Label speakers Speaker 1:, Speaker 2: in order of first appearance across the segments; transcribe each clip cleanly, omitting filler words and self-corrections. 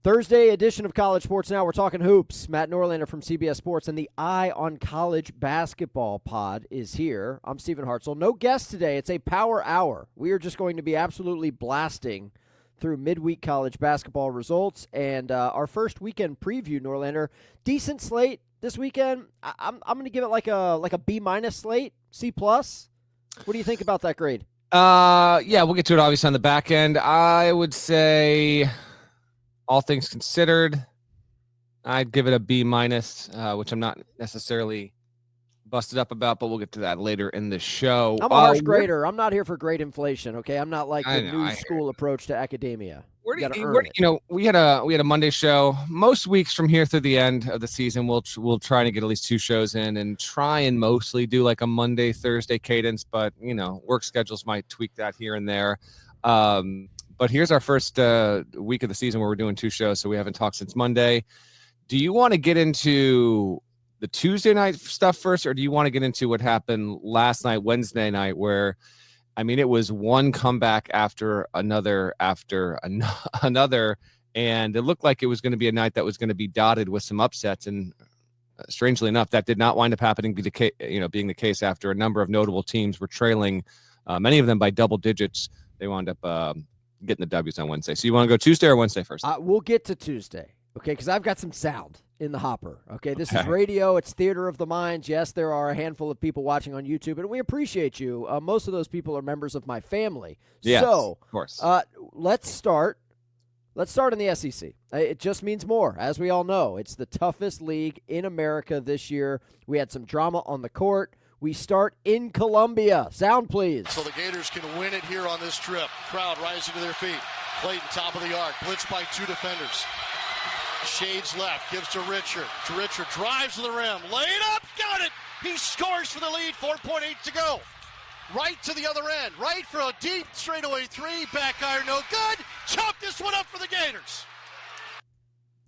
Speaker 1: Thursday edition of College Sports Now. We're talking hoops. Matt Norlander from CBS Sports and the Eye on College Basketball pod is here. I'm Stephen Hartzell. No guest today. It's a power hour. We are just going to be absolutely blasting through midweek college basketball results and our first weekend preview, Norlander. Decent slate this weekend. I'm going to give it like a B- slate, C+. What do you think about that grade?
Speaker 2: Yeah, we'll get to it obviously on the back end. I would say, all things considered, I'd give it a B-, which I'm not necessarily busted up about, but we'll get to that later in the show.
Speaker 1: I'm a harsh grader. I'm not here for grade inflation, okay? I'm not like the new school approach to academia. We had
Speaker 2: a Monday show. Most weeks from here through the end of the season, we'll try to get at least 2 shows in and try and mostly do like a Monday, Thursday cadence, but, work schedules might tweak that here and there. But here's our first week of the season where we're doing 2 shows, so we haven't talked since Monday. Do you want to get into the Tuesday night stuff first, or do you want to get into what happened last night, Wednesday night, where, it was one comeback after another, and it looked like it was going to be a night that was going to be dotted with some upsets, and strangely enough, that did not wind up happening, being the case after a number of notable teams were trailing, many of them by double digits. They wound up getting the W's on Wednesday. So you want to go Tuesday or Wednesday first?
Speaker 1: We'll get to Tuesday, okay, because I've got some sound in the hopper, okay? This is radio. It's theater of the minds. Yes, there are a handful of people watching on YouTube, and we appreciate you. Most of those people are members of my family.
Speaker 2: Yes,
Speaker 1: so,
Speaker 2: of course.
Speaker 1: Let's start in the SEC. It just means more. As we all know, it's the toughest league in America this year. We had some drama on the court. We start in Columbia. Sound, please.
Speaker 3: So the Gators can win it here on this trip. Crowd rising to their feet. Clayton, top of the arc. Blitzed by 2 defenders. Shades left. Gives to Richard. Richard drives to the rim. Lay it up. Got it. He scores for the lead. 4.8 to go. Right to the other end. Right for a deep straightaway 3. Back iron, no good. Chop this one up for the Gators.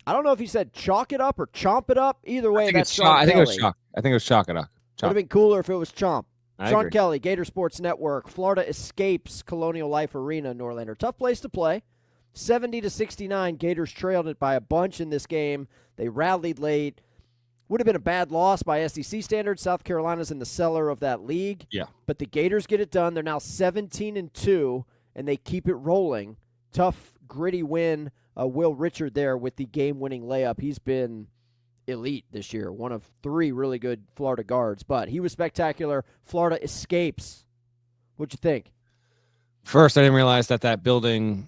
Speaker 1: I don't know if he said chalk it up or chomp it up. Either way, that's Sean
Speaker 2: I think
Speaker 1: Kelly.
Speaker 2: it was chalk. I think it was chalk it up.
Speaker 1: Would have been cooler if it was chomp. Sean
Speaker 2: agree.
Speaker 1: Kelly, Gator Sports Network. Florida escapes Colonial Life Arena, Norlander. Tough place to play. 70-69. Gators trailed it by a bunch in this game. They rallied late. Would have been a bad loss by SEC standards. South Carolina's in the cellar of that league.
Speaker 2: Yeah.
Speaker 1: But the Gators get it done. They're now 17-2, and they keep it rolling. Tough, gritty win. Will Richard there with the game-winning layup. He's been elite this year, one of 3 really good Florida guards, but he was spectacular. Florida escapes. What'd you think?
Speaker 2: First, I didn't realize that building,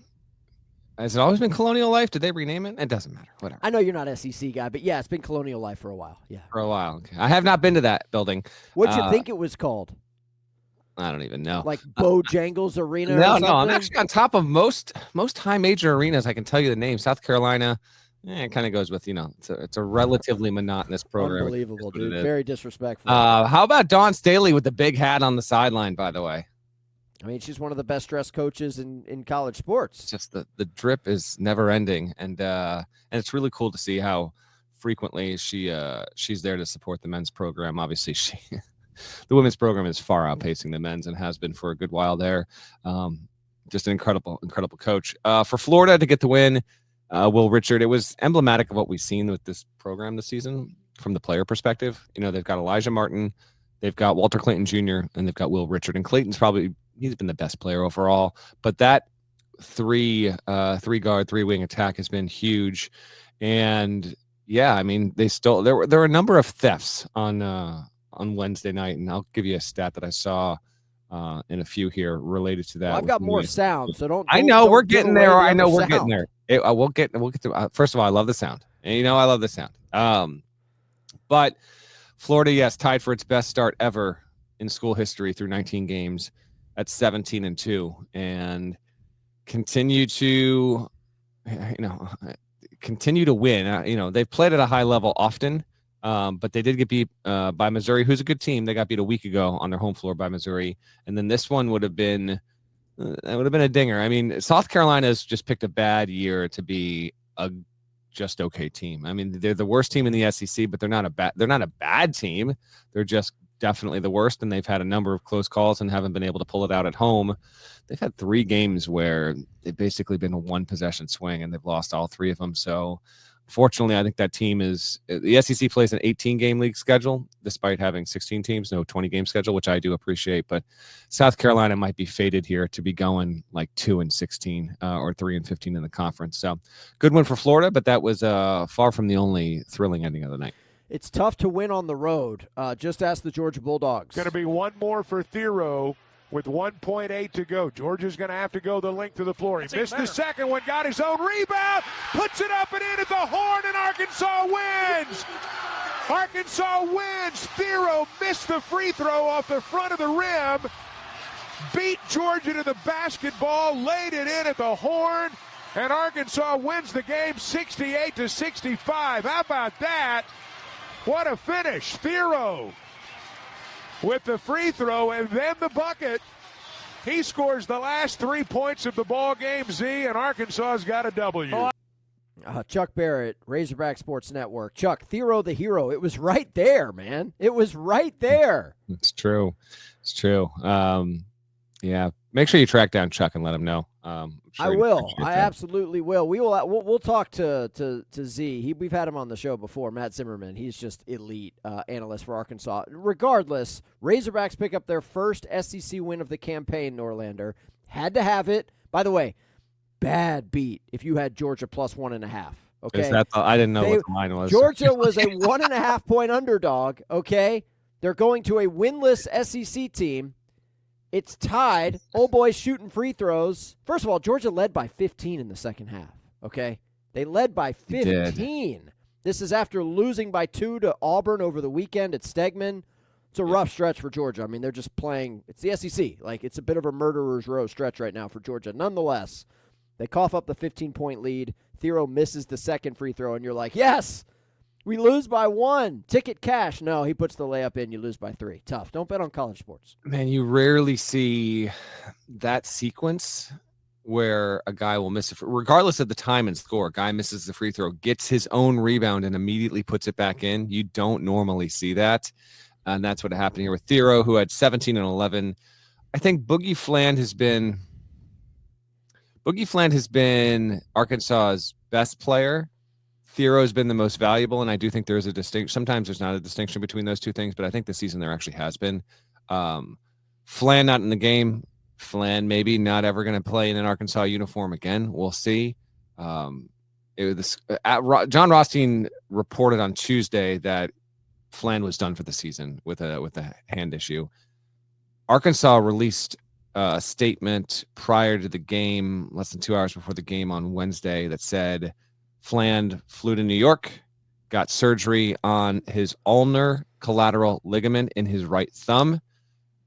Speaker 2: has it always been Colonial Life? Did they rename it? It doesn't matter. Whatever.
Speaker 1: I know you're not an SEC guy, but yeah, it's been Colonial Life for a while. Yeah.
Speaker 2: For a while. Okay. I have not been to that building.
Speaker 1: What'd you think it was called?
Speaker 2: I don't even know.
Speaker 1: Like Bojangles Arena or
Speaker 2: No,
Speaker 1: something?
Speaker 2: I'm actually on top of most high major arenas. I can tell you the name. South Carolina. It kind of goes with, it's a relatively monotonous program.
Speaker 1: Unbelievable, dude. Very disrespectful.
Speaker 2: How about Dawn Staley with the big hat on the sideline, by the way?
Speaker 1: I mean, she's one of the best-dressed coaches in college sports.
Speaker 2: Just the drip is never ending, and it's really cool to see how frequently she's there to support the men's program. Obviously, the women's program is far outpacing the men's and has been for a good while there. Just an incredible coach. For Florida to get the win, Will Richard, it was emblematic of what we've seen with this program this season from the player perspective. They've got Elijah Martin, they've got Walter Clayton Jr., and they've got Will Richard. And Clayton's he's been the best player overall. But that 3-guard, 3-wing attack has been huge. And yeah, there were a number of thefts on Wednesday night, and I'll give you a stat that I saw in a few here related to that.
Speaker 1: Well, I've got more sound, so don't.
Speaker 2: I know we're getting there.
Speaker 1: We're
Speaker 2: getting there. We'll get to. First of all, I love the sound, and I love the sound. But Florida, yes, tied for its best start ever in school history through 19 games at 17-2, and continue to, continue to win. They've played at a high level often. But they did get beat by Missouri, who's a good team. They got beat a week ago on their home floor by Missouri, and then this one would have been a dinger. South Carolina's just picked a bad year to be a just okay team. They're the worst team in the SEC, but they're not a bad team. They're just definitely the worst, and they've had a number of close calls and haven't been able to pull it out at home. They've had 3 games where they've basically been a one-possession swing, and they've lost all 3 of them. So, fortunately, I think that team is – the SEC plays an 18-game league schedule despite having 16 teams, no 20-game schedule, which I do appreciate. But South Carolina might be fated here to be going like 2-16 or 3-15 in the conference. So, good win for Florida, but that was far from the only thrilling ending of the night.
Speaker 1: It's tough to win on the road. Just ask the Georgia Bulldogs.
Speaker 4: Going to be one more for Thero with 1.8 to go. Georgia's going to have to go the length of the floor. He missed the second one, got his own rebound, puts it up and in at the horn, and Arkansas wins. Arkansas wins. Thero missed the free throw off the front of the rim, beat Georgia to the basketball, laid it in at the horn, and Arkansas wins the game 68-65. How about that? What a finish. Thero with the free throw and then the bucket. He scores the last 3 points of the ball game, Z, and Arkansas's got a W.
Speaker 1: Chuck Barrett, Razorback Sports Network. Chuck, Thero the hero. It was right there, man. It was right there.
Speaker 2: It's true. It's true. Yeah. Make sure you track down Chuck and let him know.
Speaker 1: I will. I absolutely will. We'll talk to Z. We've had him on the show before, Matt Zimmerman. He's just elite analyst for Arkansas. Regardless, Razorbacks pick up their first SEC win of the campaign, Norlander. Had to have it. By the way, bad beat if you had Georgia plus 1.5. Okay.
Speaker 2: Is that I didn't know what the line was.
Speaker 1: Georgia was a 1.5 point underdog. Okay. They're going to a winless SEC team. It's tied. Old boys shooting free throws. First of all, Georgia led by 15 in the second half, okay? They led by 15. This is after losing by 2 to Auburn over the weekend at Stegman. It's a rough stretch for Georgia. I mean, they're just playing – it's the SEC. Like, it's a bit of a murderer's row stretch right now for Georgia. Nonetheless, they cough up the 15-point lead. Thero misses the second free throw, and you're like, yes! We lose by 1. Ticket cash. No, he puts the layup in. You lose by 3. Tough. Don't bet on college sports.
Speaker 2: Man, you rarely see that sequence where a guy will miss it. Regardless of the time and score, a guy misses the free throw, gets his own rebound, and immediately puts it back in. You don't normally see that. And that's what happened here with Thero, who had 17 and 11. I think Boogie Fland has been Arkansas's best player. Thero has been the most valuable, and I do think there's a distinction. Sometimes there's not a distinction between those two things, but I think this season there actually has been. Flan not in the game. Flan maybe not ever going to play in an Arkansas uniform again. We'll see. John Rothstein reported on Tuesday that Flan was done for the season with a hand issue. Arkansas released a statement prior to the game, less than 2 hours before the game on Wednesday, that said Fland flew to New York, got surgery on his ulnar collateral ligament in his right thumb,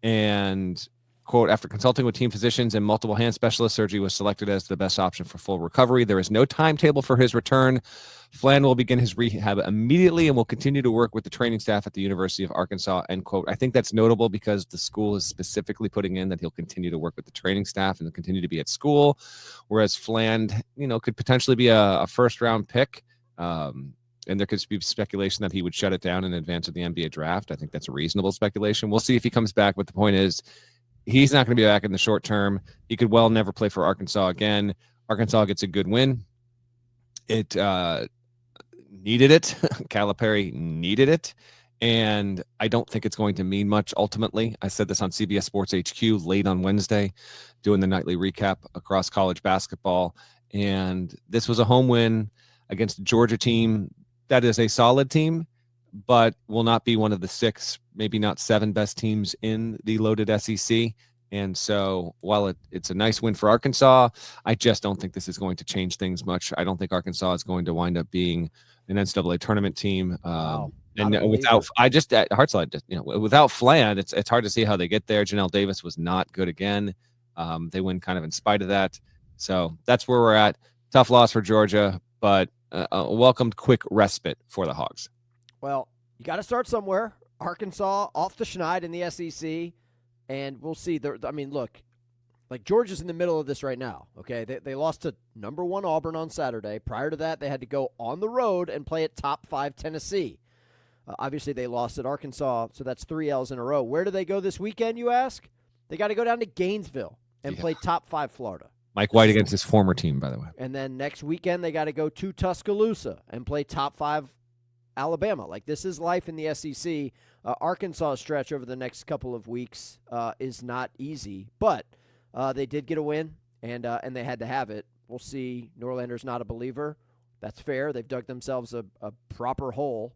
Speaker 2: and, quote, after consulting with team physicians and multiple hand specialists, surgery was selected as the best option for full recovery. There is no timetable for his return. Fland will begin his rehab immediately and will continue to work with the training staff at the University of Arkansas, end quote. I think that's notable because the school is specifically putting in that he'll continue to work with the training staff and continue to be at school, whereas Fland, could potentially be a first-round pick. And there could be speculation that he would shut it down in advance of the NBA draft. I think that's a reasonable speculation. We'll see if he comes back, but the point is he's not going to be back in the short term. He could well never play for Arkansas again. Arkansas gets a good win. It needed it. Calipari needed it. And I don't think it's going to mean much ultimately. I said this on CBS Sports HQ late on Wednesday, doing the nightly recap across college basketball. And this was a home win against a Georgia team that is a solid team, but will not be one of the 6, maybe not 7 best teams in the loaded SEC. And so while it's a nice win for Arkansas, I just don't think this is going to change things much. I don't think Arkansas is going to wind up being an NCAA tournament team.
Speaker 1: Wow.
Speaker 2: And without Hartzell, without Fland, it's hard to see how they get there. Janelle Davis was not good again. They win kind of in spite of that. So that's where we're at. Tough loss for Georgia, but a welcomed quick respite for the Hogs.
Speaker 1: Well, you got to start somewhere. Arkansas off the schneid in the SEC, and we'll see. Look, like Georgia's in the middle of this right now, okay? They lost to number 1 Auburn on Saturday. Prior to that, they had to go on the road and play at top 5 Tennessee. Obviously, they lost at Arkansas, so that's 3 L's in a row. Where do they go this weekend, you ask? They got to go down to Gainesville and play top 5 Florida.
Speaker 2: Mike White against his former team, by the way.
Speaker 1: And then next weekend, they got to go to Tuscaloosa and play top 5 Alabama. Like, this is life in the SEC. Arkansas stretch over the next couple of weeks is not easy, but they did get a win, and they had to have it. We'll see. Norlander's not a believer. That's fair. They've dug themselves a proper hole,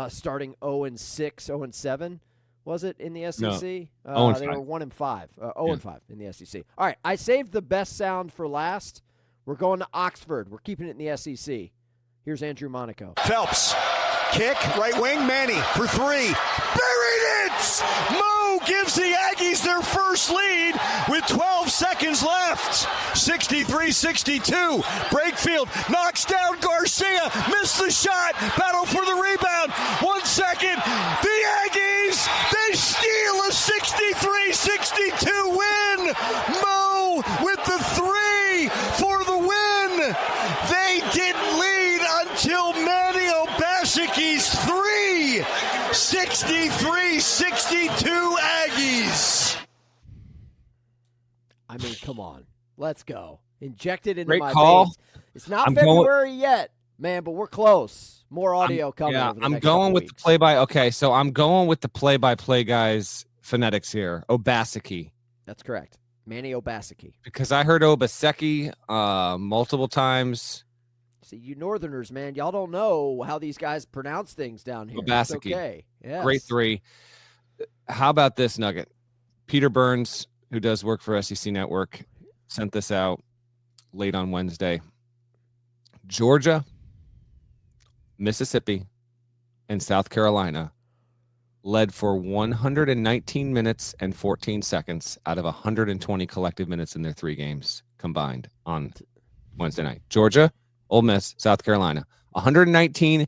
Speaker 1: starting 0-6, 0-7. Was it in the SEC?
Speaker 2: No.
Speaker 1: They were 1-5. 0-5 in the SEC. All right, I saved the best sound for last. We're going to Oxford. We're keeping it in the SEC. Here's Andrew Monaco.
Speaker 5: Phelps, kick, right wing, Manny for 3. Buried it! Mo gives the Aggies their first lead with 12 seconds left. 63-62. Brakefield knocks down Garcia. Missed the shot. Battle for the rebound. 1 second. The Aggies, they steal a 63-62 win. Mo with the 3 for the win. They didn't lead until Manny Obasiki's 3. 63-62 Aggies.
Speaker 1: I mean, come on. Let's go. Inject it into
Speaker 2: Great
Speaker 1: my
Speaker 2: call.
Speaker 1: veins. It's not February yet, man, but we're close. More audio coming. Over the
Speaker 2: I'm
Speaker 1: next
Speaker 2: going
Speaker 1: couple
Speaker 2: with
Speaker 1: weeks.
Speaker 2: the play-by. Okay, so I'm going with the play-by-play guys' phonetics here. Obaseki.
Speaker 1: That's correct. Manny Obaseki.
Speaker 2: Because I heard Obaseki multiple times.
Speaker 1: See, you Northerners, man, y'all don't know how these guys pronounce things down here. It's
Speaker 2: Obaseki.
Speaker 1: okay. Yes.
Speaker 2: Great 3. How about this nugget? Peter Burns, who does work for SEC Network, sent this out late on Wednesday. Georgia, Mississippi, and South Carolina led for 119 minutes and 14 seconds out of 120 collective minutes in their 3 games combined on Wednesday night. Georgia, Ole Miss, South Carolina, 119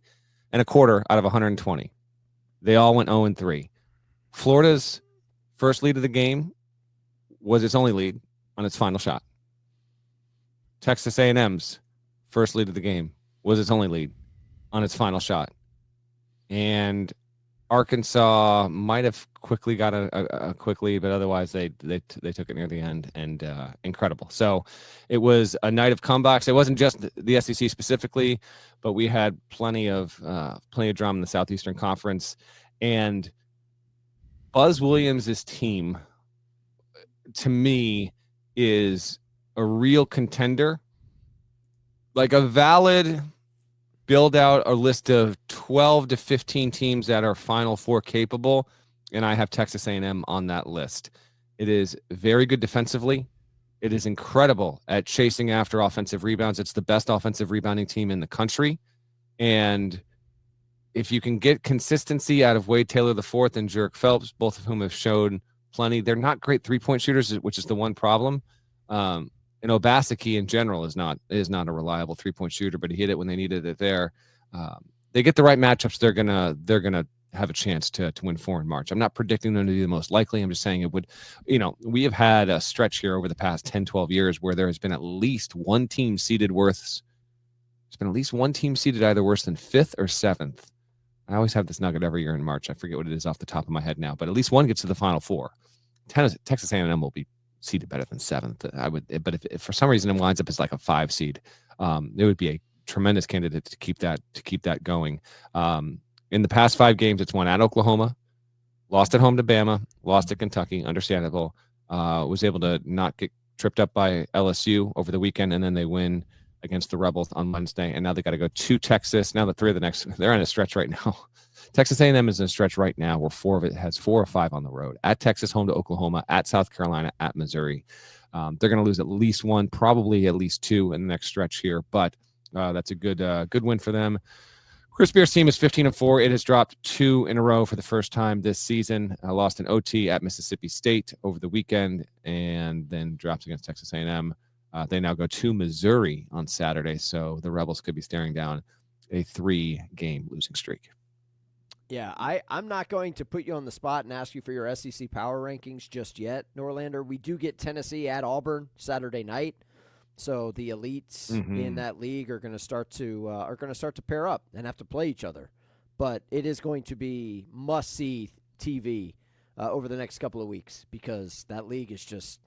Speaker 2: and a quarter out of 120. They all went 0-3. Florida's first lead of the game was its only lead on its final shot. Texas A&M's first lead of the game was its only lead on its final shot. And Arkansas might have quickly got a quick lead, but otherwise they took it near the end, and incredible. So it was a night of comebacks. It wasn't just the SEC specifically, but we had plenty of drama in the Southeastern Conference. And Buzz Williams' team, to me, is a real contender, like a valid build out a list of 12 to 15 teams that are Final Four capable, and I have Texas A&M on that list. It is very good defensively. It is incredible at chasing after offensive rebounds. It's the best offensive rebounding team in the country, and if you can get consistency out of Wade Taylor IV and Jurek Phelps, both of whom have shown plenty. They're not great three-point shooters, which is the one problem. And Obaseki in general is not a reliable three-point shooter, but he hit it when they needed it there. They get the right matchups, they're gonna have a chance to win 4 in March. I'm not predicting them to be the most likely. I'm just saying it would, we have had a stretch here over the past 10, 12 years where there has been at least one team seeded either worse than 5th or 7th. I always have this nugget every year in March. I forget what it is off the top of my head now, but at least one gets to the Final Four. Texas A&M will be seeded better than 7th. But if for some reason it winds up as like a 5 seed, it would be a tremendous candidate to keep that going. In the past 5 games, it's won at Oklahoma, lost at home to Bama, lost at Kentucky, understandable. Was able to not get tripped up by LSU over the weekend, and then they win against the Rebels on Wednesday, and now they got to go to Texas. Now the 3 of the next, they're in a stretch right now. Texas A&M is in a stretch right now where 4 of it has 4 or 5 on the road. At Texas, home to Oklahoma, at South Carolina, at Missouri. They're going to lose at least 1, probably at least 2 in the next stretch here, but that's a good win for them. Chris Beard's team is 15-4. It has dropped 2 in a row for the first time this season. Lost an OT at Mississippi State over the weekend, and then drops against Texas A&M. They now go to Missouri on Saturday, so the Rebels could be staring down a 3-game losing streak.
Speaker 1: Yeah, I'm not going to put you on the spot and ask you for your SEC power rankings just yet, Norlander. We do get Tennessee at Auburn Saturday night, so the elites in that league are going to start to pair up and have to play each other. but it is going to be must-see TV over the next couple of weeks because that league is just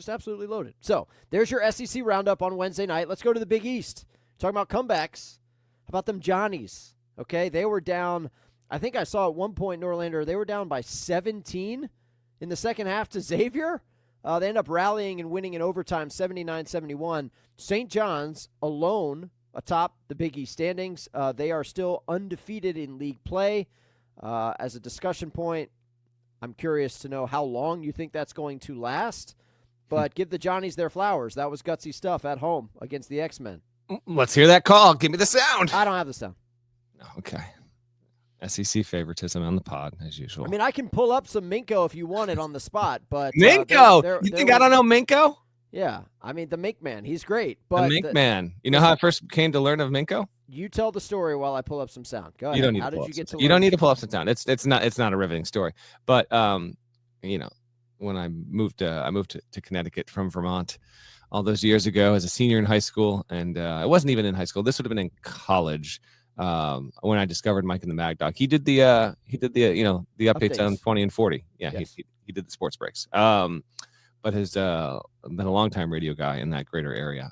Speaker 1: absolutely loaded. So there's your SEC roundup on Wednesday night. Let's go to the Big East. Talking about comebacks. How about them Johnnies? Okay, they were down. I think I saw at one point, Norlander, they were down by 17 in the second half to Xavier. They end up rallying and winning in overtime, 79-71. St. John's alone atop the Big East standings. They are still undefeated in league play. As a discussion point, I'm curious to know how long you think that's going to last. But give the Johnnies their flowers. That was gutsy stuff at home against the X-Men.
Speaker 2: Let's hear that call. Give me the sound.
Speaker 1: I don't have the sound.
Speaker 2: Okay. SEC favoritism on the pod, as usual.
Speaker 1: I mean, I can pull up some Minko if you want it on the spot, but
Speaker 2: Minko! You think I don't know Minko?
Speaker 1: Yeah. I mean, the Mink Man. He's great.
Speaker 2: The
Speaker 1: But
Speaker 2: Mink Man. You know how I first came to learn of Minko?
Speaker 1: You tell the story while I pull up some sound. Go ahead.
Speaker 2: You don't need
Speaker 1: How
Speaker 2: to
Speaker 1: did
Speaker 2: pull
Speaker 1: you
Speaker 2: up
Speaker 1: get
Speaker 2: some
Speaker 1: to
Speaker 2: You
Speaker 1: learn?
Speaker 2: don't need to pull up some sound. It's not a riveting story. But when I moved to Connecticut from Vermont all those years ago as a senior in high school, and I wasn't even in high school. This would have been in college. When I discovered Mike and the Mad Dog, he did the updates on 20 and 40. Yeah,
Speaker 1: yes.
Speaker 2: he did the sports breaks. But has been a longtime radio guy in that greater area.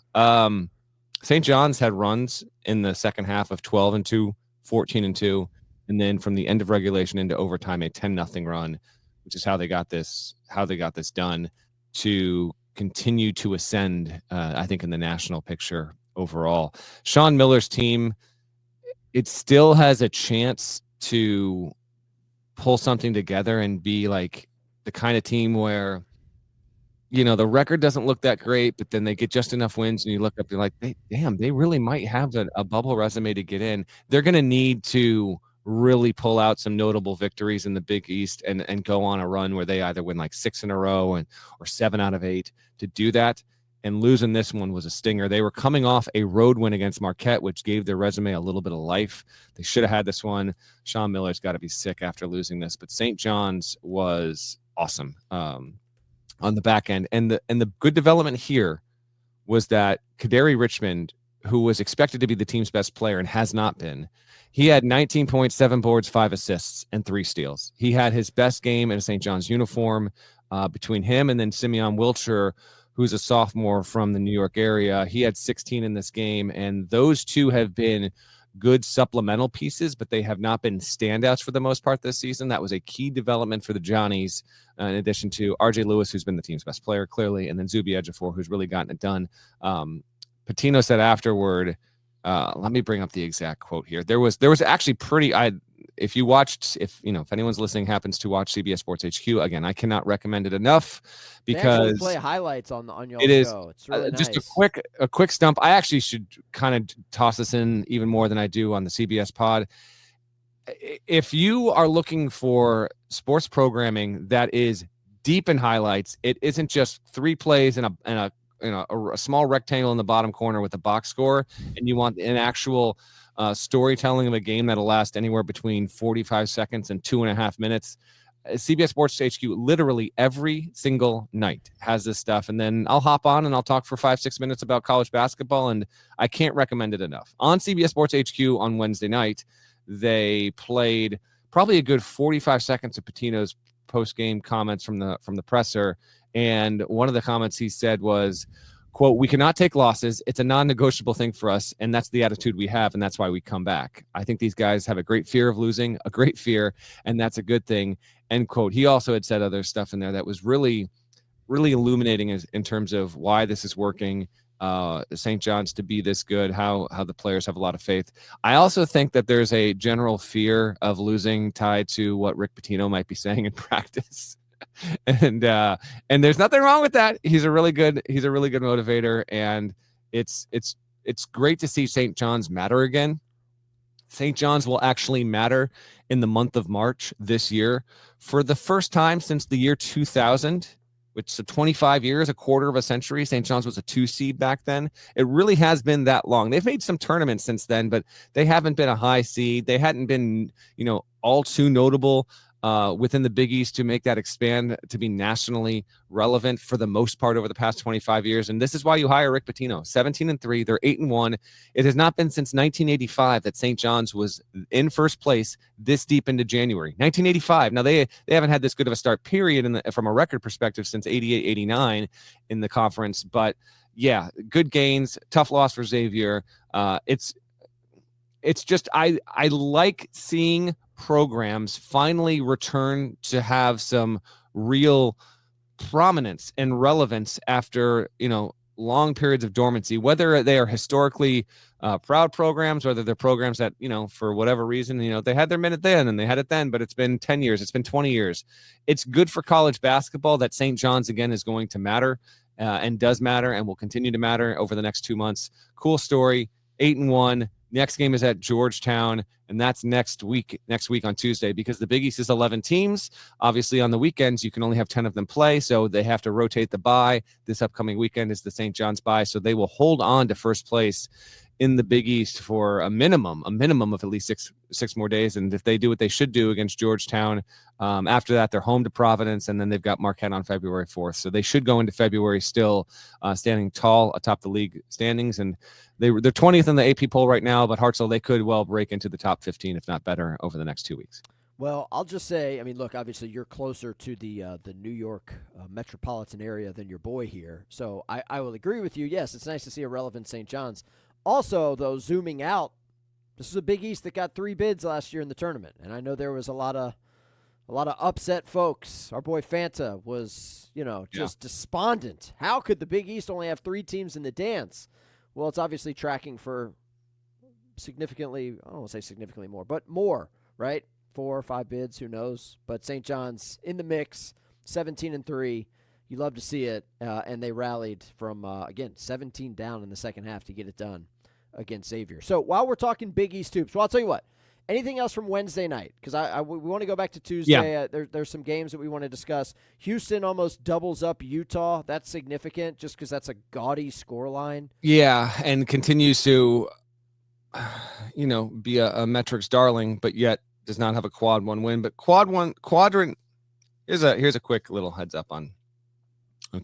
Speaker 2: St. John's had runs in the second half of 12-2, 14-2, and then from the end of regulation into overtime, a 10-0 run, which is how they got this done to continue to ascend. I think in the national picture overall, Sean Miller's team. It still has a chance to pull something together and be like the kind of team where, the record doesn't look that great, but then they get just enough wins and you look up, you're like, they really might have a bubble resume to get in. They're going to need to really pull out some notable victories in the Big East and go on a run where they either win like 6 in a row or 7 out of 8 to do that. And losing this one was a stinger. They were coming off a road win against Marquette, which gave their resume a little bit of life. They should have had this one. Sean Miller's got to be sick after losing this. But St. John's was awesome on the back end. And the good development here was that Kaderi Richmond, who was expected to be the team's best player and has not been, he had 19 points, 7 boards, 5 assists, and 3 steals. He had his best game in a St. John's uniform between him and then Simeon Wiltshire, who's a sophomore from the New York area. He had 16 in this game, and those two have been good supplemental pieces, but they have not been standouts for the most part this season. That was a key development for the Johnnies, in addition to RJ Lewis, who's been the team's best player, clearly, and then Zuby Ejiofor, who's really gotten it done. Patino said afterward, let me bring up the exact quote here. There was actually if anyone's listening happens to watch CBS Sports HQ, again, I cannot recommend it enough because
Speaker 1: they play highlights on your
Speaker 2: show.
Speaker 1: It's really nice.
Speaker 2: Just a quick stump. I actually should kind of toss this in even more than I do on the CBS pod. If you are looking for sports programming that is deep in highlights, it isn't just 3 plays and a small rectangle in the bottom corner with a box score, and you want an actual storytelling of a game that'll last anywhere between 45 seconds and 2.5 minutes. CBS Sports HQ literally every single night has this stuff, and then I'll hop on and I'll talk for 5-6 minutes about college basketball, and I can't recommend it enough. On CBS Sports HQ on Wednesday night, they played probably a good 45 seconds of Patino's post-game comments from the presser, and one of the comments he said was, quote, "We cannot take losses. It's a non-negotiable thing for us, and that's the attitude we have, and that's why we come back. I think these guys have a great fear of losing, a great fear, and that's a good thing," end quote. He also had said other stuff in there that was really, really illuminating in terms of why this is working, St. John's to be this good, how the players have a lot of faith. I also think that there's a general fear of losing tied to what Rick Pitino might be saying in practice. And there's nothing wrong with that. He's a really good motivator, and it's great to see St. John's matter again. St. John's will actually matter in the month of March this year for the first time since the year 2000, which is 25 years, a quarter of a century. St. John's was a 2 seed back then. It really has been that long. They've made some tournaments since then, but they haven't been a high seed. They hadn't been, all too notable within the Big East to make that expand to be nationally relevant for the most part over the past 25 years. And this is why you hire Rick Pitino. 17-3, they're 8-1. It has not been since 1985 that St. John's was in first place this deep into January. 1985. Now they haven't had this good of a start period from a record perspective since 88-89 in the conference. But yeah, good gains, tough loss for Xavier. It's just I like seeing programs finally return to have some real prominence and relevance after, long periods of dormancy, whether they are historically proud programs, whether they're programs that, for whatever reason, they had their minute then and they had it then, but it's been 10 years, it's been 20 years. It's good for college basketball that St. John's again is going to matter and does matter and will continue to matter over the next 2 months. Cool story. 8-1. Next game is at Georgetown, and that's next week on Tuesday, because the Big East is 11 teams. Obviously, on the weekends, you can only have 10 of them play, so they have to rotate the bye. This upcoming weekend is the St. John's bye, so they will hold on to first place in the Big East for a minimum of at least six more days. And if they do what they should do against Georgetown, after that, they're home to Providence, and then they've got Marquette on February 4th. So they should go into February still standing tall atop the league standings. And they're 20th in the AP poll right now, but Hartzell, they could well break into the top 15, if not better, over the next 2 weeks.
Speaker 1: Well, I'll just say, look, obviously you're closer to the New York metropolitan area than your boy here. So I will agree with you. Yes, it's nice to see a relevant St. John's. Also, though, zooming out, this is a Big East that got 3 bids last year in the tournament, and I know there was a lot of upset folks. Our boy Fanta was, just despondent. How could the Big East only have 3 teams in the dance? Well, it's obviously tracking for significantly, I don't want to say significantly more, but more, right? 4 or 5 bids, who knows? But St. John's in the mix, 17-3. You love to see it, and they rallied from, again, 17 down in the second half to get it done against Xavier. So while we're talking Big East hoops, well, I'll tell you what. Anything else from Wednesday night? Because we want to go back to Tuesday. Yeah. There's some games that we want to discuss. Houston almost doubles up Utah. That's significant just because that's a gaudy scoreline.
Speaker 2: Yeah, and continues to, be a metrics darling, but yet does not have a quad one win. But quadrant. Here's a quick little heads up on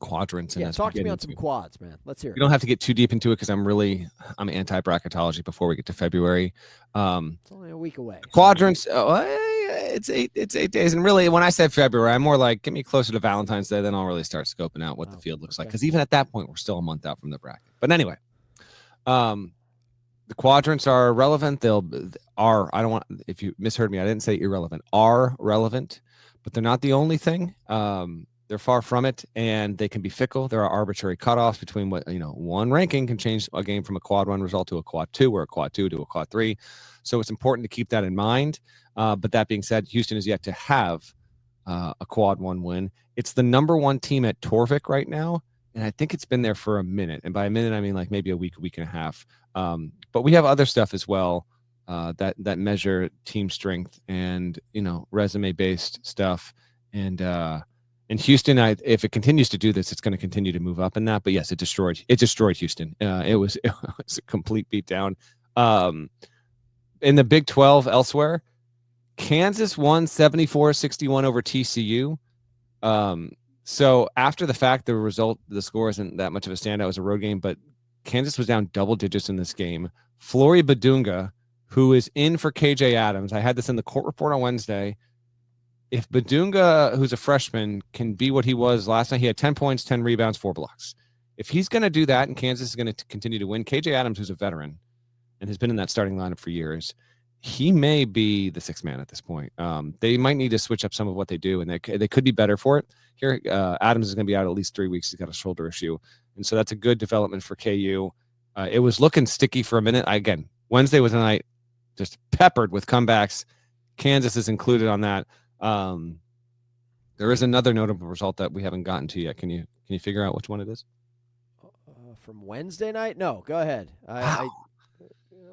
Speaker 2: quadrants. And
Speaker 1: talk to me on some quads, man. Let's hear it.
Speaker 2: You don't have to get too deep into it because I'm anti-bracketology before we get to February.
Speaker 1: It's only a week away.
Speaker 2: Quadrants, it's 8 days. And really, when I say February, I'm more like, get me closer to Valentine's Day, then I'll really start scoping out what the field looks like. Because even at that point, we're still a month out from the bracket. But anyway, the quadrants are relevant. If you misheard me, I didn't say irrelevant, are relevant, but they're not the only thing. They're far from it, and they can be fickle. There are arbitrary cutoffs between one ranking can change a game from a quad 1 result to a quad 2 or a quad 2 to a quad 3. So it's important to keep that in mind. But that being said, Houston is yet to have a quad 1 win. It's the number 1 team at Torvik right now, and I think it's been there for a minute. And by a minute, I mean like maybe a week and a half. But we have other stuff as well that measure team strength and resume-based stuff. And Houston, if it continues to do this, it's going to continue to move up in that. But yes, it destroyed Houston. It was a complete beatdown. In the Big 12 elsewhere, Kansas won 74-61 over TCU. So after the fact, the score isn't that much of a standout. It was a road game, but Kansas was down double digits in this game. Flory Badunga, who is in for KJ Adams, I had this in the court report on Wednesday. If Badunga, who's a freshman, can be what he was last night, he had 10 points, 10 rebounds, 4 blocks. If he's going to do that and Kansas is going to continue to win, KJ Adams, who's a veteran and has been in that starting lineup for years, he may be the 6th man at this point. They might need to switch up some of what they do, and they could be better for it. Here, Adams is going to be out at least 3 weeks. He's got a shoulder issue. And so that's a good development for KU. It was looking sticky for a minute. Again, Wednesday was a night just peppered with comebacks. Kansas is included on that. There is another notable result that we haven't gotten to yet. Can you figure out which one it is?
Speaker 1: From Wednesday night? No, go ahead.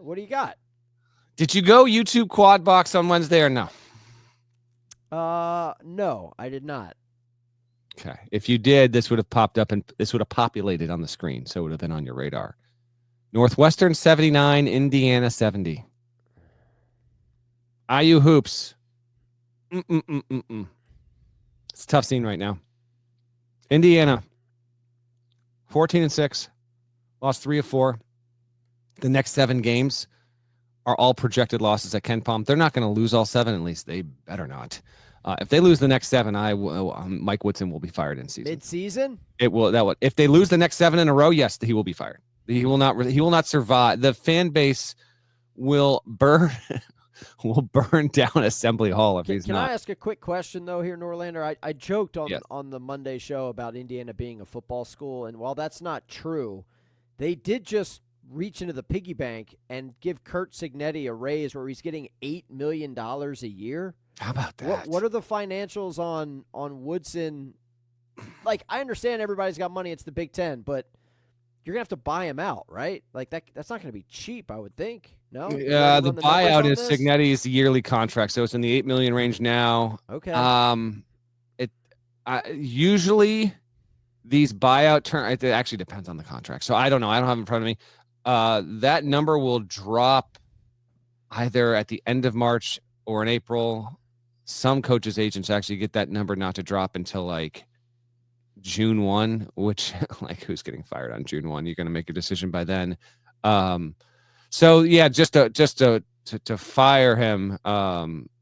Speaker 1: What do you got?
Speaker 2: Did you go YouTube Quad Box on Wednesday or no?
Speaker 1: No, I did not.
Speaker 2: Okay. If you did, this would have popped up and this would have populated on the screen, so it would have been on your radar. Northwestern 79, Indiana 70. IU hoops. It's a tough scene right now. Indiana, 14-6, lost 3 of 4. The next 7 games are all projected losses at Ken Palm. They're not going to lose all 7, at least they better not. If they lose the next 7, Mike Woodson will be fired in season.
Speaker 1: Mid-season?
Speaker 2: If they lose the next 7 in a row, yes, he will be fired. He will not survive. The fan base will burn down Assembly Hall if he's not.
Speaker 1: Can I ask a quick question, though, here, Norlander? I joked
Speaker 2: Yes.
Speaker 1: on the Monday show about Indiana being a football school, and while that's not true, they did just reach into the piggy bank and give Kurt Signetti a raise where he's getting $8 million a year.
Speaker 2: How about that?
Speaker 1: What are the financials on Woodson? Like, I understand everybody's got money. It's the Big Ten, but you're going to have to buy him out, right? Like, that's not going to be cheap, I would think. No?
Speaker 2: Yeah, the buyout is Signetti's yearly contract, so it's in the $8 million range now.
Speaker 1: Okay.
Speaker 2: Usually these buyout terms, it actually depends on the contract. So I don't know. I don't have it in front of me. That number will drop either at the end of March or in April. Some coaches' agents actually get that number not to drop until like June 1, which like who's getting fired on June 1? You're going to make a decision by then. So yeah, just to fire him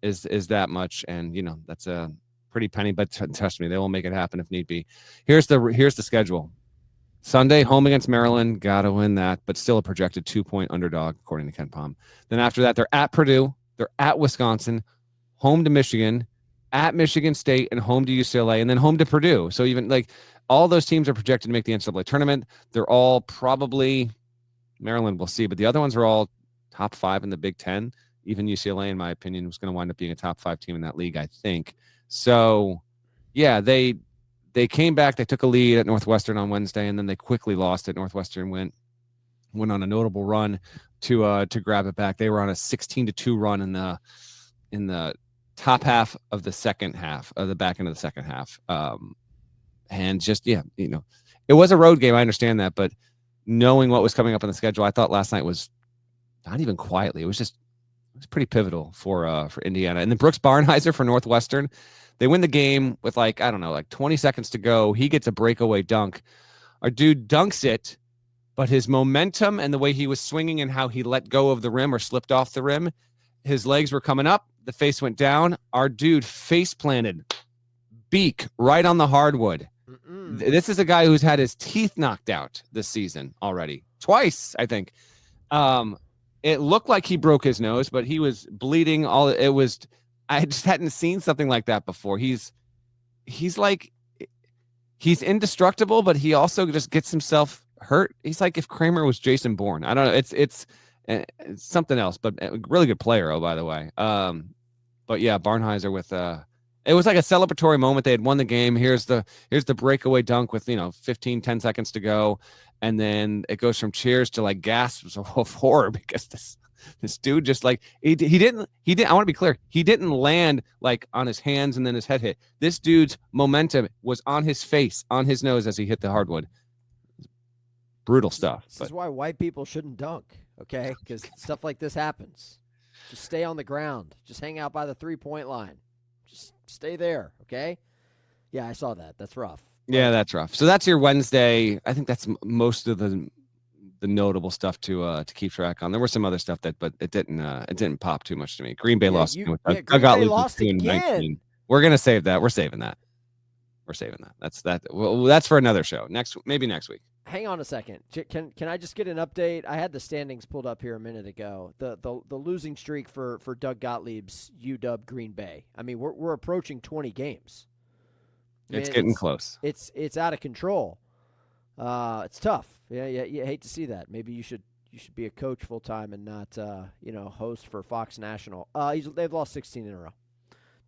Speaker 2: is that much, and that's a pretty penny. But trust me, they will make it happen if need be. Here's the schedule: Sunday, home against Maryland, gotta win that, but still a projected 2-point underdog according to Ken Palm. Then after that, they're at Purdue, they're at Wisconsin, home to Michigan, at Michigan State, and home to UCLA, and then home to Purdue. So even like all those teams are projected to make the NCAA tournament. They're all probably. Maryland, we'll see, but the other ones are all top 5 in the Big Ten. Even UCLA, in my opinion, was going to wind up being a top 5 team in that league, I think. So, yeah, they came back. They took a lead at Northwestern on Wednesday, and then they quickly lost it. Northwestern went on a notable run to grab it back. They were on a 16-2 run in the top half of the second half, of the back end of the second half. And just it was a road game. I understand that, but knowing what was coming up on the schedule, I thought last night was not even quietly. It was pretty pivotal for Indiana. And then Brooks Barnheiser for Northwestern, they win the game with 20 seconds to go. He gets a breakaway dunk. Our dude dunks it, but his momentum and the way he was swinging and how he let go of the rim or slipped off the rim, his legs were coming up, the face went down. Our dude face planted, beak right on the hardwood. This is a guy who's had his teeth knocked out this season already. Twice, I think. It looked like he broke his nose, but he was bleeding. I just hadn't seen something like that before. He's indestructible, but he also just gets himself hurt. He's like if Kramer was Jason Bourne. I don't know. It's something else, but a really good player, by the way. But yeah, Barnheiser with it was like a celebratory moment. They had won the game. Here's the breakaway dunk with 10 seconds to go, and then it goes from cheers to like gasps of horror because this dude just like he didn't. I want to be clear. He didn't land like on his hands and then his head hit. This dude's momentum was on his face, on his nose as he hit the hardwood. Brutal stuff.
Speaker 1: This is why white people shouldn't dunk, okay? Because stuff like this happens. Just stay on the ground. Just hang out by the 3-point line. Just stay there, okay? Yeah, I saw that. That's rough.
Speaker 2: Yeah, that's rough. So that's your Wednesday. I think that's most of the notable stuff to keep track on. There was some other stuff but it didn't pop too much to me. Green Bay lost.
Speaker 1: Green Bay lost again.
Speaker 2: We're gonna save that. We're saving that. That's for another show. Maybe next week.
Speaker 1: Hang on a second. Can I just get an update? I had the standings pulled up here a minute ago. The losing streak for Doug Gottlieb's UW Green Bay. I mean, we're approaching 20 games.
Speaker 2: It's getting close.
Speaker 1: It's out of control. It's tough. Yeah, you hate to see that. Maybe you should be a coach full time and not host for Fox National. They've lost 16 in a row.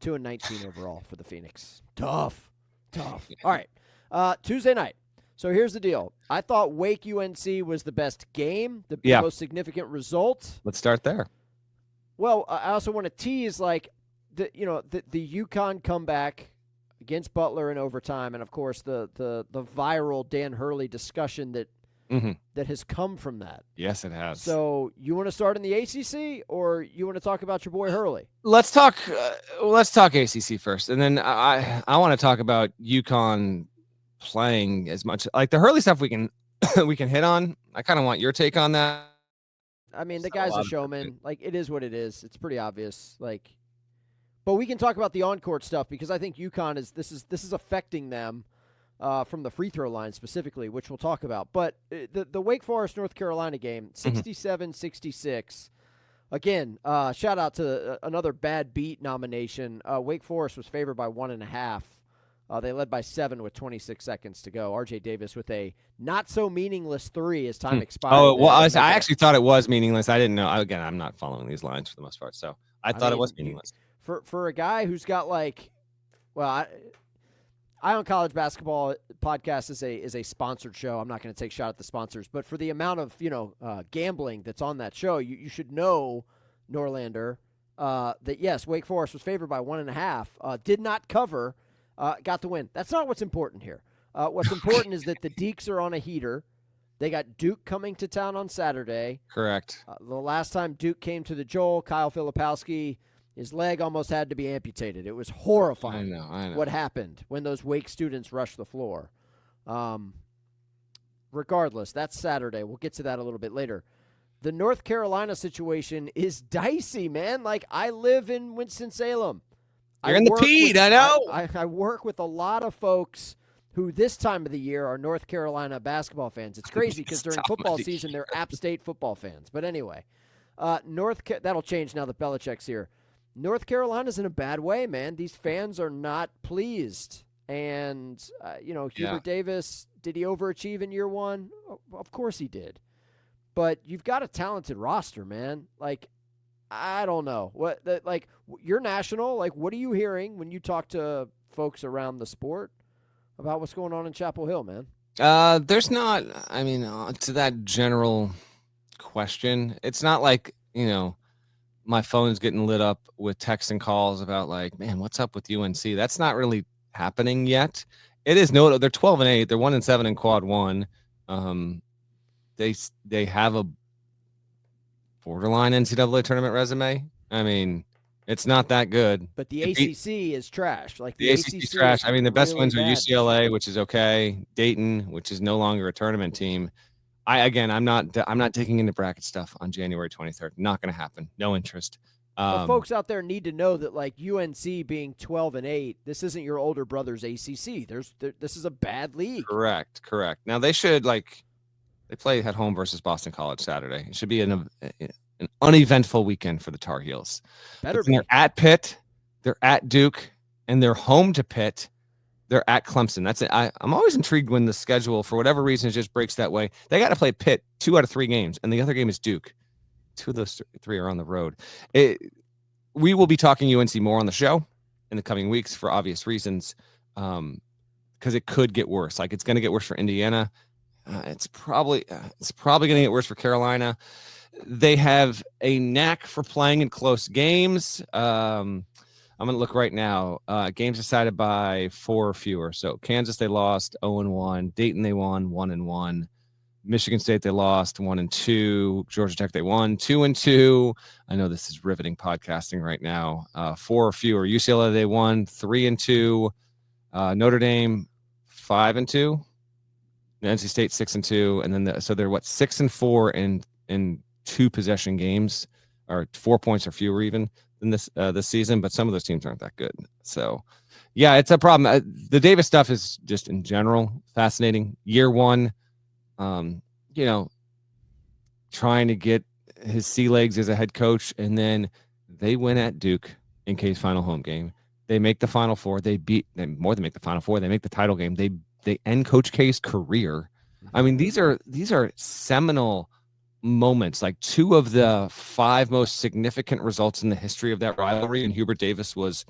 Speaker 1: 2-19 overall for the Phoenix. Tough. All right. Tuesday night. So here's the deal. I thought Wake UNC was the best game, the most significant result.
Speaker 2: Let's start there.
Speaker 1: Well, I also want to tease the UConn comeback against Butler in overtime, and of course the viral Dan Hurley discussion that that has come from that.
Speaker 2: Yes, it has.
Speaker 1: So you want to start in the ACC, or you want to talk about your boy Hurley?
Speaker 2: Let's talk ACC first, and then I want to talk about UConn playing as much. Like the Hurley stuff we can we can hit on. I kind of want your take on that.
Speaker 1: I mean, the guy's a showman. Like, it is what it is. It's pretty obvious. Like, but we can talk about the on-court stuff because I think UConn this is affecting them from the free throw line specifically, which we'll talk about. But the Wake Forest North Carolina game, 67-66. Again, shout out to another bad beat nomination. Wake Forest was favored by 1.5. They led by 7 with 26 seconds to go. R.J. Davis with a not-so-meaningless 3 as time expired.
Speaker 2: Oh, well, I actually thought it was meaningless. I didn't know. Again, I'm not following these lines for the most part, so I thought it was meaningless.
Speaker 1: For a guy who's got, like, well, Eye on College Basketball podcast is a sponsored show. I'm not going to take a shot at the sponsors, but for the amount of, gambling that's on that show, you should know, Norlander, that, yes, Wake Forest was favored by 1.5, did not cover, got the win. That's not what's important here. What's important is that the Deeks are on a heater. They got Duke coming to town on Saturday.
Speaker 2: Correct.
Speaker 1: The last time Duke came to the Joel, Kyle Filipowski, his leg almost had to be amputated. It was horrifying
Speaker 2: I know.
Speaker 1: what happened when those Wake students rushed the floor. Regardless, that's Saturday. We'll get to that a little bit later. The North Carolina situation is dicey, man. Like, I live in Winston-Salem.
Speaker 2: You're in the Pete, I know.
Speaker 1: I work with a lot of folks who this time of the year are North Carolina basketball fans. It's crazy because during football season, they're App State football fans. But anyway, that'll change now that Belichick's here. North Carolina's in a bad way, man. These fans are not pleased. And, Hubert Davis, did he overachieve in year one? Of course he did. But you've got a talented roster, man. Like, I don't know. You're national. Like, what are you hearing when you talk to folks around the sport about what's going on in Chapel Hill, man?
Speaker 2: There's not, to that general question, it's not like, my phone's getting lit up with texts and calls about like, man, what's up with UNC? That's not really happening yet. It is notable. They're 12-8. They're 1-7 in quad one. They have a borderline NCAA tournament resume. I mean, it's not that good.
Speaker 1: But the ACC is trash. Like
Speaker 2: the ACC is trash. I mean, the best wins are UCLA, which is okay. Dayton, which is no longer a tournament team. I'm not digging into bracket stuff on January 23rd. Not going to happen. No interest.
Speaker 1: But folks out there need to know that, like, UNC being 12-8, this isn't your older brother's ACC. This is a bad league.
Speaker 2: Correct. Now they should they play at home versus Boston College Saturday. It should be an uneventful weekend for the Tar Heels. They're at Pitt, they're at Duke, and they're home to Pitt. They're at Clemson. That's it. I'm always intrigued when the schedule, for whatever reason, just breaks that way. They got to play Pitt 2 out of 3 games, and the other game is Duke. 2 of those 3 are on the road. We will be talking UNC more on the show in the coming weeks for obvious reasons, because it could get worse. Like, it's going to get worse for Indiana. It's probably going to get worse for Carolina. They have a knack for playing in close games. I'm going to look right now. Games decided by 4 or fewer. So Kansas, they lost 0-1. Dayton, they won 1-1. Michigan State, they lost 1-2. Georgia Tech, they won 2-2. I know this is riveting podcasting right now. 4 or fewer. UCLA, they won 3-2. Notre Dame, 5-2. NC State 6-2, and then so they're 6-4 in 2 possession games, or 4 points or fewer even than this season. But some of those teams aren't that good. So, yeah, it's a problem. The Davis stuff is just in general fascinating. Year one, trying to get his sea legs as a head coach, and then they win at Duke in K's final home game. They make the Final Four. They more than make the Final Four. They make the title game. They end Coach K's career. I mean, these are seminal moments, like 2 of the 5 most significant results in the history of that rivalry. And Hubert Davis was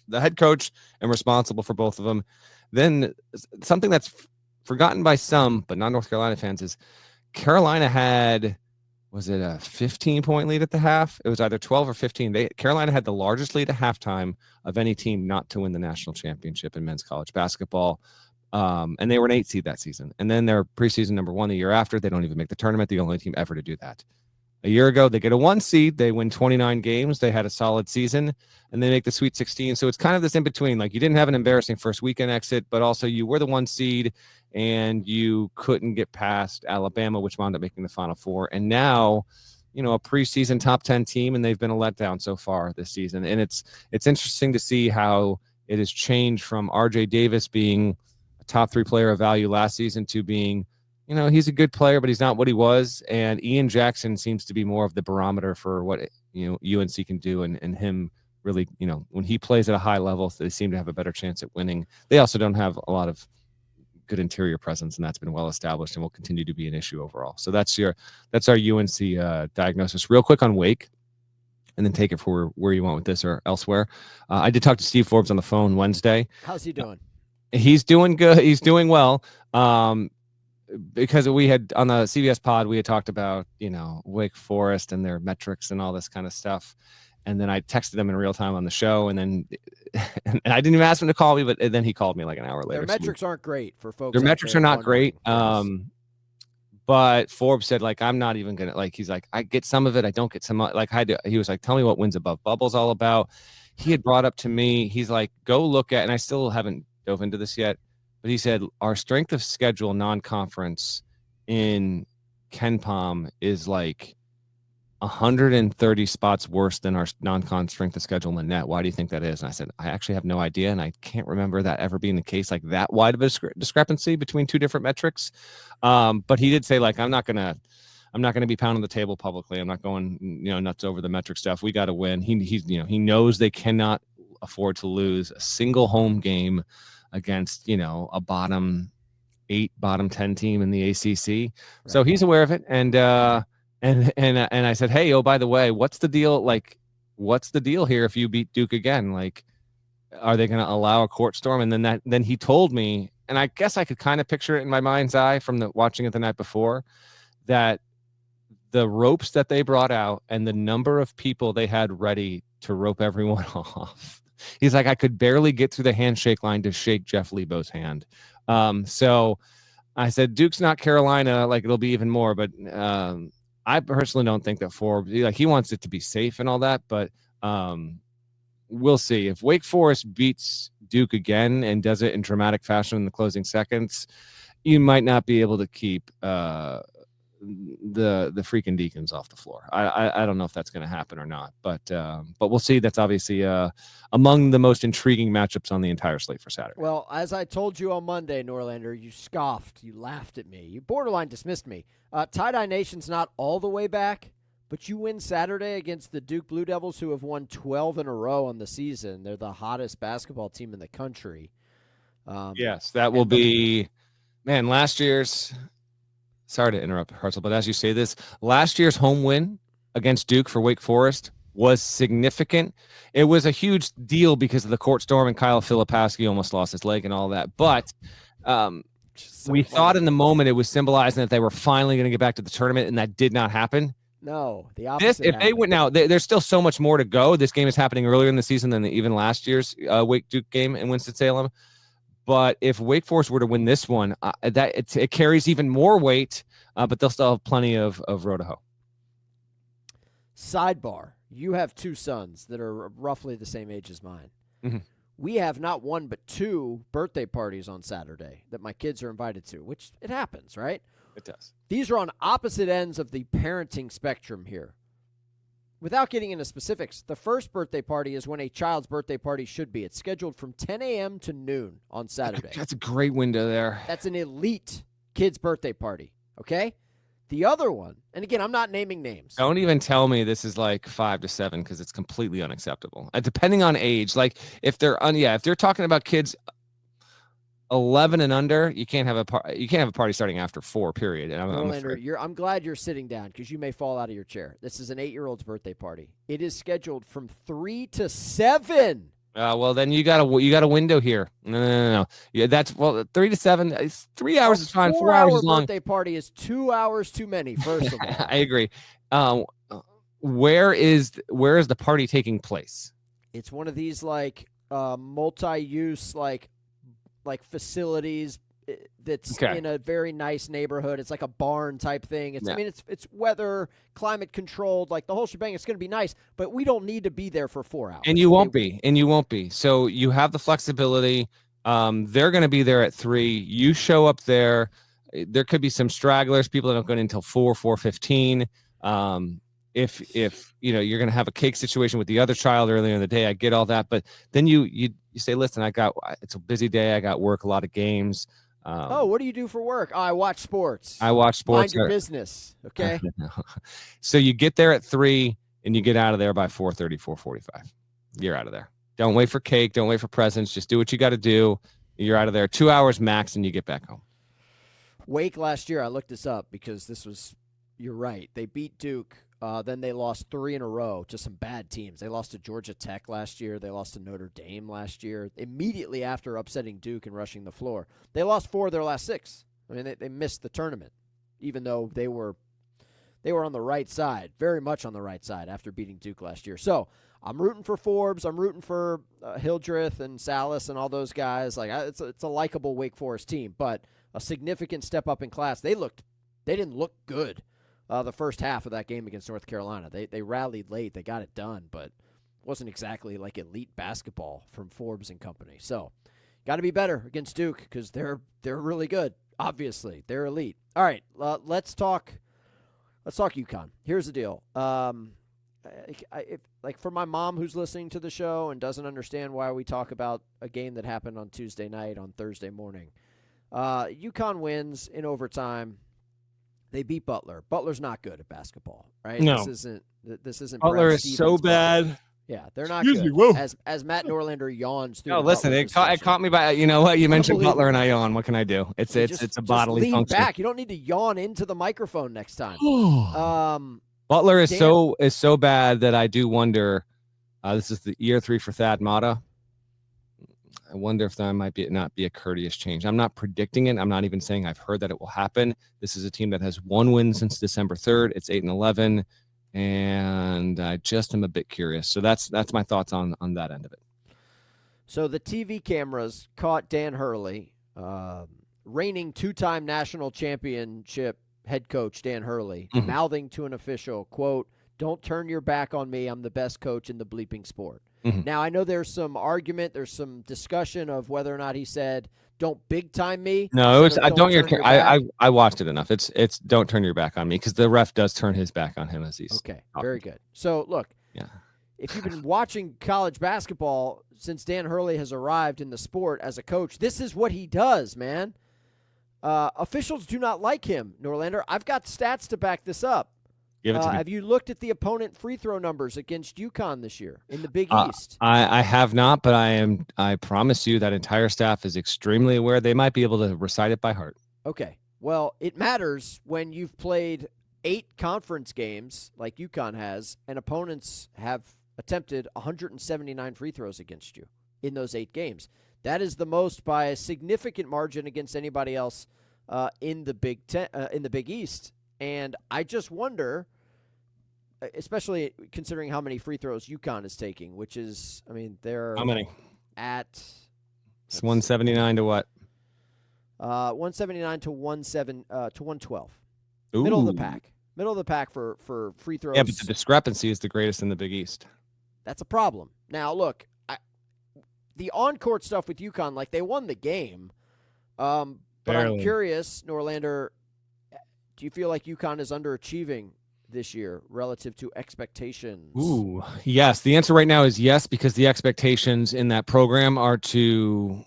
Speaker 2: the head coach and responsible for both of them. Then something that's forgotten by some, but not North Carolina fans, is Carolina had, was it a 15-point lead at the half? It was either 12 or 15. Carolina had the largest lead at halftime of any team not to win the national championship in men's college basketball. And they were an 8 seed that season. And then they're preseason number 1 the year after. They don't even make the tournament. The only team ever to do that. A year ago, they get a 1 seed. They win 29 games. They had a solid season, and they make the Sweet 16. So it's kind of this in between. Like, you didn't have an embarrassing first weekend exit, but also you were the 1 seed, and you couldn't get past Alabama, which wound up making the Final Four. And now, a preseason top 10 team, and they've been a letdown so far this season. And it's interesting to see how it has changed from R.J. Davis being a top 3 player of value last season to being, he's a good player, but he's not what he was. And Ian Jackson seems to be more of the barometer for what, UNC can do. And him really, when he plays at a high level, they seem to have a better chance at winning. They also don't have a lot of good interior presence, and that's been well established and will continue to be an issue overall. So that's our UNC diagnosis. Real quick on Wake, and then take it for where you want with this or elsewhere. I did talk to Steve Forbes on the phone Wednesday.
Speaker 1: How's he doing?
Speaker 2: He's doing good. He's doing well. Because we had on the CBS pod, we had talked about, Wake Forest and their metrics and all this kind of stuff. And then I texted him in real time on the show. And then and I didn't even ask him to call me, but then he called me like an hour later.
Speaker 1: Their metrics aren't great for folks.
Speaker 2: Their metrics are not great. But Forbes said, like, I'm not even going to, he's like, I get some of it. I don't get some, he was like, tell me what wins above bubble's all about. He had brought up to me, he's like, go look at, and I still haven't dove into this yet, but he said our strength of schedule non-conference in KenPom is like 130 spots worse than our non-con strength of schedule in the net. Why do you think that is? And I said, I actually have no idea, and I can't remember that ever being the case, like that wide of a discrepancy between two different metrics. But he did say, like, I'm not gonna be pounding the table publicly. I'm not going, nuts over the metric stuff. We got to win. He knows they cannot afford to lose a single home game against, a bottom 8, bottom 10 team in the ACC. Right. So he's aware of it. And I said, hey, oh, by the way, what's the deal? Like, what's the deal here if you beat Duke again? Like, are they going to allow a court storm? And then he told me, and I guess I could kind of picture it in my mind's eye from watching it the night before, that the ropes that they brought out and the number of people they had ready to rope everyone off. He's like, I could barely get through the handshake line to shake Jeff Lebo's hand. So I said, Duke's not Carolina, like it'll be even more. But I personally don't think that Forbes, like, he wants it to be safe and all that. But we'll see. If Wake Forest beats Duke again and does it in dramatic fashion in the closing seconds, you might not be able to keep the freaking Deacons off the floor. I don't know if that's going to happen or not, but we'll see. That's obviously among the most intriguing matchups on the entire slate for Saturday.
Speaker 1: Well, as I told you on Monday, Norlander, you scoffed, you laughed at me, you borderline dismissed me. Tie-Dye Nation's not all the way back, but you win Saturday against the Duke Blue Devils, who have won 12 in a row on the season. They're the hottest basketball team in the country.
Speaker 2: Yes, that will be, man, last year's. Sorry to interrupt, Hartzell, but as you say this, last year's home win against Duke for Wake Forest was significant. It was a huge deal because of the court storm and Kyle Filipowski almost lost his leg and all that. But we thought in the moment it was symbolizing that they were finally going to get back to the tournament, and that did not happen.
Speaker 1: No, the opposite.
Speaker 2: If they went now, there's still so much more to go. This game is happening earlier in the season than even last year's Wake Duke game in Winston-Salem. But if Wake Forest were to win this one, it carries even more weight, but they'll still have plenty of road to hoe.
Speaker 1: Sidebar, you have 2 sons that are roughly the same age as mine. Mm-hmm. We have not 1 but 2 birthday parties on Saturday that my kids are invited to, which it happens, right?
Speaker 2: It does.
Speaker 1: These are on opposite ends of the parenting spectrum here. Without getting into specifics, the first birthday party is when a child's birthday party should be. It's scheduled from 10 a.m. to noon on Saturday.
Speaker 2: That's a great window there.
Speaker 1: That's an elite kid's birthday party, okay? The other one, and again, I'm not naming names.
Speaker 2: Don't even tell me this is like 5 to 7 because it's completely unacceptable. Depending on age, like if they're if they're talking about kids 11 and under, you can't have a party starting after 4. Period. And
Speaker 1: I'm glad you're sitting down because you may fall out of your chair. This is an 8-year-old's birthday party. It is scheduled from 3 to 7.
Speaker 2: Well, then you got a window here. No. Yeah, 3 to 7. 3 hours is fine. 4 hours is long.
Speaker 1: Birthday party is 2 hours too many. First of all,
Speaker 2: I agree. Where is the party taking place?
Speaker 1: It's one of these like multi-use like like facilities that's in a very nice neighborhood. It's like a barn type thing. I mean, it's weather, climate controlled, like the whole shebang. It's going to be nice, but we don't need to be there for 4 hours.
Speaker 2: And you won't be. So you have the flexibility. They're going to be there at 3. You show up there. There could be some stragglers, people that don't go in until 4:15. If you're going to have a cake situation with the other child earlier in the day, I get all that. But then you say, listen, it's a busy day. I got work, a lot of games.
Speaker 1: What do you do for work? Oh, I watch sports.
Speaker 2: Mind
Speaker 1: your business. Okay.
Speaker 2: So you get there at 3 and you get out of there by 4:30, 4:45. You're out of there. Don't wait for cake. Don't wait for presents. Just do what you got to do. You're out of there 2 hours max and you get back home.
Speaker 1: Wake last year, I looked this up because you're right. They beat Duke. Then they lost 3 in a row to some bad teams. They lost to Georgia Tech last year. They lost to Notre Dame last year. Immediately after upsetting Duke and rushing the floor, they lost 4 of their last 6. I mean, they missed the tournament, even though they were on the right side, very much on the right side after beating Duke last year. So I'm rooting for Forbes. I'm rooting for Hildreth and Salas and all those guys. Like it's a likable Wake Forest team, but a significant step up in class. They didn't look good. The first half of that game against North Carolina. They rallied late. They got it done, but it wasn't exactly like elite basketball from Forbes and company. So got to be better against Duke because they're really good. Obviously, they're elite. All right, let's talk UConn. Here's the deal. If for my mom who's listening to the show and doesn't understand why we talk about a game that happened on Tuesday night on Thursday morning, UConn wins in overtime. They beat Butler. Butler's not good at basketball, right?
Speaker 2: No.
Speaker 1: This isn't
Speaker 2: Butler
Speaker 1: Brad
Speaker 2: is
Speaker 1: Stevens
Speaker 2: so
Speaker 1: Butler.
Speaker 2: bad.
Speaker 1: Yeah, they're not
Speaker 2: Excuse
Speaker 1: good.
Speaker 2: me, whoa.
Speaker 1: As Matt Norlander yawns through.
Speaker 2: No,
Speaker 1: the
Speaker 2: listen,
Speaker 1: Butler
Speaker 2: it caught me by, you know what? You mentioned Butler and I yawn. What can I do? It's a bodily
Speaker 1: lean
Speaker 2: function.
Speaker 1: back. You don't need to yawn into the microphone next time.
Speaker 2: Butler is so bad that I do wonder. This is the year 3 for Thad Matta. I wonder if that might not be a courteous change. I'm not predicting it. I'm not even saying I've heard that it will happen. This is a team that has 1 win since December 3rd. It's 8-11, and I just am a bit curious. So that's my thoughts on that end of it.
Speaker 1: So the TV cameras caught Dan Hurley, reigning 2-time national championship head coach Dan Hurley, mouthing to an official, quote, "Don't turn your back on me. I'm the best coach in the bleeping sport." Now, I know there's some argument, there's some discussion of whether or not he said, "Don't big time me."
Speaker 2: No, it was I watched it enough. It's don't turn your back on me because the ref does turn his back on him as he's
Speaker 1: very good. So look, if you've been watching college basketball since Dan Hurley has arrived in the sport as a coach, this is what he does, man. Officials do not like him, Norlander. I've got stats to back this up. Have you looked at the opponent free throw numbers against UConn this year in the Big East?
Speaker 2: I have not, but I promise you that entire staff is extremely aware. They might be able to recite it by heart.
Speaker 1: Okay. Well, it matters when you've played 8 conference games like UConn has, and opponents have attempted 179 free throws against you in those 8 games. That is the most by a significant margin against anybody else in the Big East. And I just wonder, especially considering how many free throws UConn is taking, which is, I mean, they're
Speaker 2: how many
Speaker 1: at
Speaker 2: it's 179 to what?
Speaker 1: 179 to 112.
Speaker 2: Ooh.
Speaker 1: Middle of the pack for free throws.
Speaker 2: Yeah, but the discrepancy is the greatest in the Big East.
Speaker 1: That's a problem. Now, look, the on-court stuff with UConn, like they won the game, but I'm curious, Norlander. Do you feel like UConn is underachieving this year relative to expectations?
Speaker 2: Ooh, yes. The answer right now is yes, because the expectations in that program are to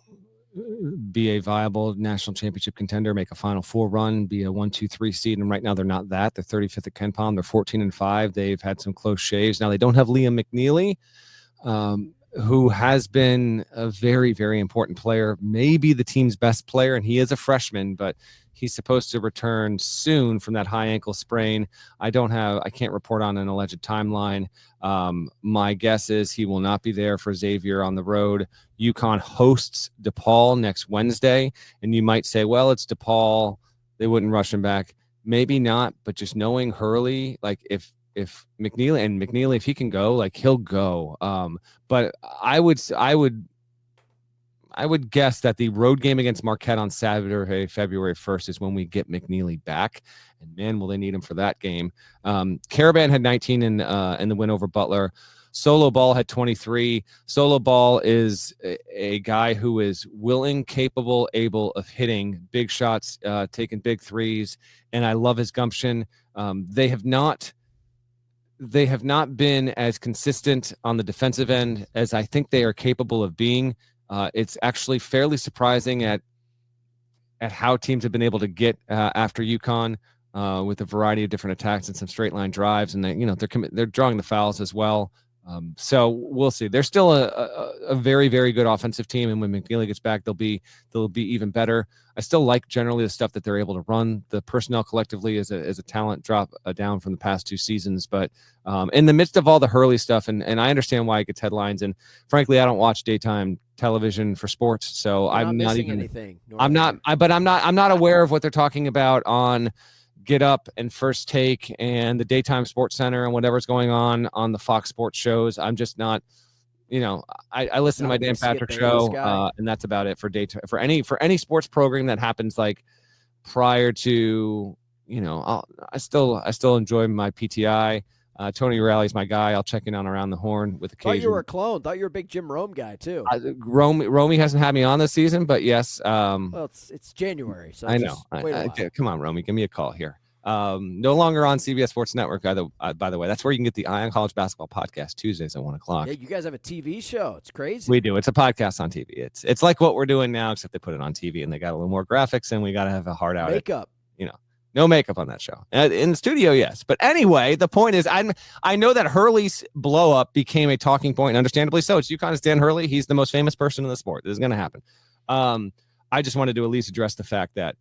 Speaker 2: be a viable national championship contender, make a Final Four run, be a 1-2-3 seed, and right now they're not that. They're 35th at KenPom. They're 14-5. They've had some close shaves. Now they don't have Liam McNeely, who has been a very, very important player, maybe the team's best player, and he is a freshman, but he's supposed to return soon from that high ankle sprain. I can't report on an alleged timeline. My guess is he will not be there for Xavier on the road. UConn hosts DePaul next Wednesday, and you might say, well, it's DePaul. They wouldn't rush him back. Maybe not, but just knowing Hurley, like if McNeely, if he can go, like he'll go. But I would I would guess that the road game against Marquette on Saturday, February 1st, is when we get McNeely back. And man, will they need him for that game. Caravan had 19 in the win over Butler. Solo Ball had 23. Solo Ball is a guy who is willing, capable, able of hitting big shots, taking big threes, and I love his gumption. They have not been as consistent on the defensive end as I think they are capable of being. It's actually fairly surprising at how teams have been able to get after UConn with a variety of different attacks and some straight line drives, and they're drawing the fouls as well. So we'll see. They're still a very, very good offensive team, and when McNeely gets back, they'll be even better. I still like generally the stuff that they're able to run. The personnel collectively is a talent drop down from the past 2 seasons, but in the midst of all the Hurley stuff, and I understand why it gets headlines, and frankly, I don't watch daytime television for sports, so I'm not even
Speaker 1: anything.
Speaker 2: I'm not aware of what they're talking about on Get Up and First Take and the Daytime Sports Center and whatever's going on the Fox Sports shows. I'm just not, I listen to my Dan Patrick show, and that's about it for daytime. For any sports program that happens like prior to, I still enjoy my PTI. Tony Rally's my guy. I'll check in on Around the Horn with occasion.
Speaker 1: Thought you were a clone. Thought you were a big Jim Rome guy too.
Speaker 2: Romy hasn't had me on this season, but yes.
Speaker 1: Well, it's January, so
Speaker 2: I know. Come on, Romy, give me a call here. No longer on CBS Sports Network, by the way. That's where you can get the Eye on College Basketball podcast Tuesdays at 1:00.
Speaker 1: Yeah, you guys have a TV show. It's crazy.
Speaker 2: We do. It's a podcast on TV. It's like what we're doing now, except they put it on TV and they got a little more graphics, and we got to have a hard out.
Speaker 1: Makeup.
Speaker 2: No makeup on that show. In the studio, yes. But anyway, the point is, I know that Hurley's blow up became a talking point, and understandably so. It's UConn's Dan Hurley. He's the most famous person in the sport. This is going to happen. I just wanted to at least address the fact that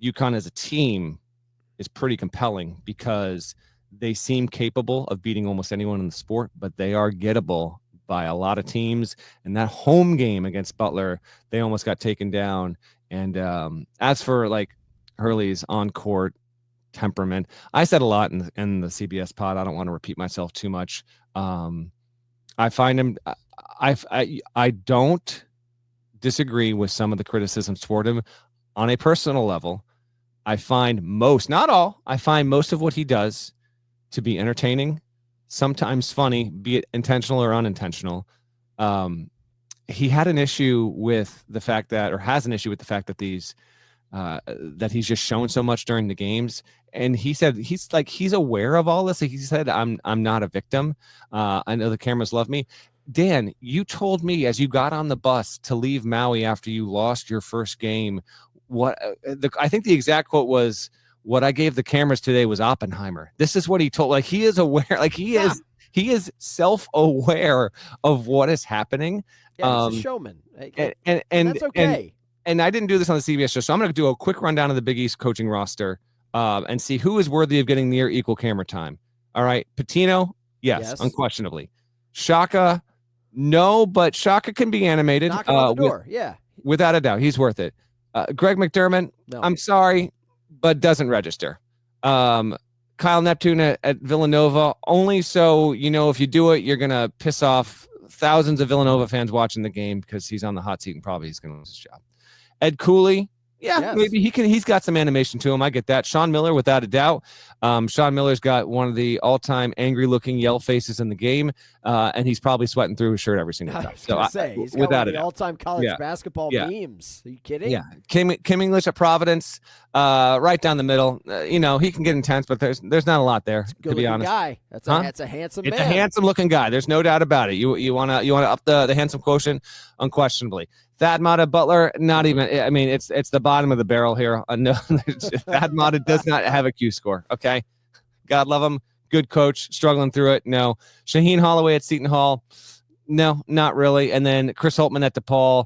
Speaker 2: UConn as a team is pretty compelling because they seem capable of beating almost anyone in the sport, but they are gettable by a lot of teams. And that home game against Butler, they almost got taken down. And as for like Hurley's on-court temperament, I said a lot in the CBS pod. I don't want to repeat myself too much. I find him. I don't disagree with some of the criticisms toward him on a personal level. I find most, not all, I find most of what he does to be entertaining, sometimes funny, be it intentional or unintentional. He had an issue with the fact that, or has an issue with the fact that that he's just shown so much during the games. And he said he's aware of all this. He said, I'm not a victim. I know the cameras love me. Dan, you told me as you got on the bus to leave Maui after you lost your first game, I think the exact quote was, "What I gave the cameras today was Oppenheimer." This is what he told. Like, he is aware. Like, he is self-aware of what is happening.
Speaker 1: Yeah, he's a showman,
Speaker 2: and
Speaker 1: that's okay.
Speaker 2: And I didn't do this on the CBS show, so I'm going to do a quick rundown of the Big East coaching roster and see who is worthy of getting near equal camera time. All right, Pitino, yes. Unquestionably. Shaka, no, but Shaka can be animated.
Speaker 1: Knock on the door,
Speaker 2: without a doubt, he's worth it. Greg McDermott,
Speaker 1: no.
Speaker 2: I'm sorry, but doesn't register. Kyle Neptune at Villanova, only so if you do it, you're going to piss off thousands of Villanova fans watching the game because he's on the hot seat and probably he's going to lose his job. Ed Cooley, maybe he can. He's got some animation to him. I get that. Sean Miller, without a doubt. Sean Miller's got one of the all-time angry-looking yell faces in the game, and he's probably sweating through his shirt every single time.
Speaker 1: He's got one of the all-time college basketball memes. Are you kidding?
Speaker 2: Yeah, Kim English at Providence, right down the middle. He can get intense, but there's not a lot there. To be honest,
Speaker 1: guy. That's a handsome man.
Speaker 2: It's a handsome-looking guy. There's no doubt about it. You want to up the handsome quotient, unquestionably. Thad Matta Butler, not even. I mean, it's the bottom of the barrel here. No, Thad Matta does not have a Q score. Okay, God love him. Good coach, struggling through it. No. Shaheen Holloway at Seton Hall. No, not really. And then Chris Holtman at DePaul.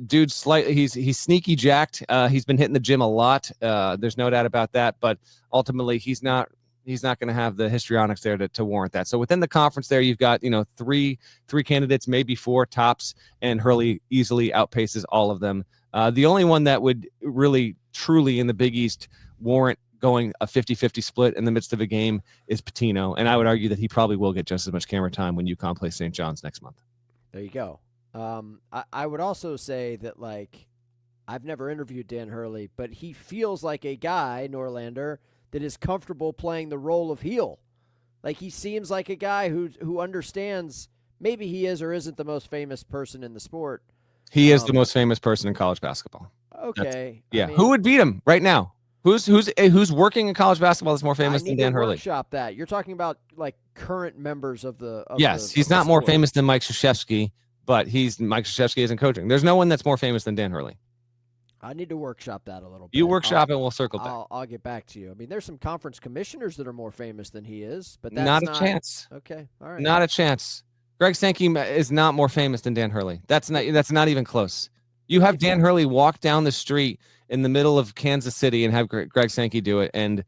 Speaker 2: Dude, slightly. He's sneaky jacked. He's been hitting the gym a lot. There's no doubt about that. But ultimately, he's not going to have the histrionics there to warrant that. So within the conference there, you've got, three candidates, maybe 4 tops, and Hurley easily outpaces all of them. The only one that would really, truly in the Big East warrant going a 50-50 split in the midst of a game is Pitino. And I would argue that he probably will get just as much camera time when UConn plays St. John's next month.
Speaker 1: There you go. I would also say that, like, I've never interviewed Dan Hurley, but he feels like a guy, Norlander, that is comfortable playing the role of heel. Like, he seems like a guy who understands maybe he is or isn't the most famous person in the sport.
Speaker 2: He is the most famous person in college basketball.
Speaker 1: Okay.
Speaker 2: Yeah. Who would beat him right now? Who's working in college basketball that's more famous than Dan Hurley?
Speaker 1: Workshop that. You're talking about, like, current members of the
Speaker 2: he's not more famous than Mike Krzyzewski, but Mike Krzyzewski isn't coaching. There's no one that's more famous than Dan Hurley.
Speaker 1: I need to workshop that a little bit.
Speaker 2: You workshop it, we'll circle back.
Speaker 1: I'll get back to you. I mean, there's some conference commissioners that are more famous than he is, but that's
Speaker 2: not a chance.
Speaker 1: Okay, all right.
Speaker 2: Not a chance. Greg Sankey is not more famous than Dan Hurley. That's not even close. You have Dan Hurley walk down the street in the middle of Kansas City and have Greg Sankey do it, and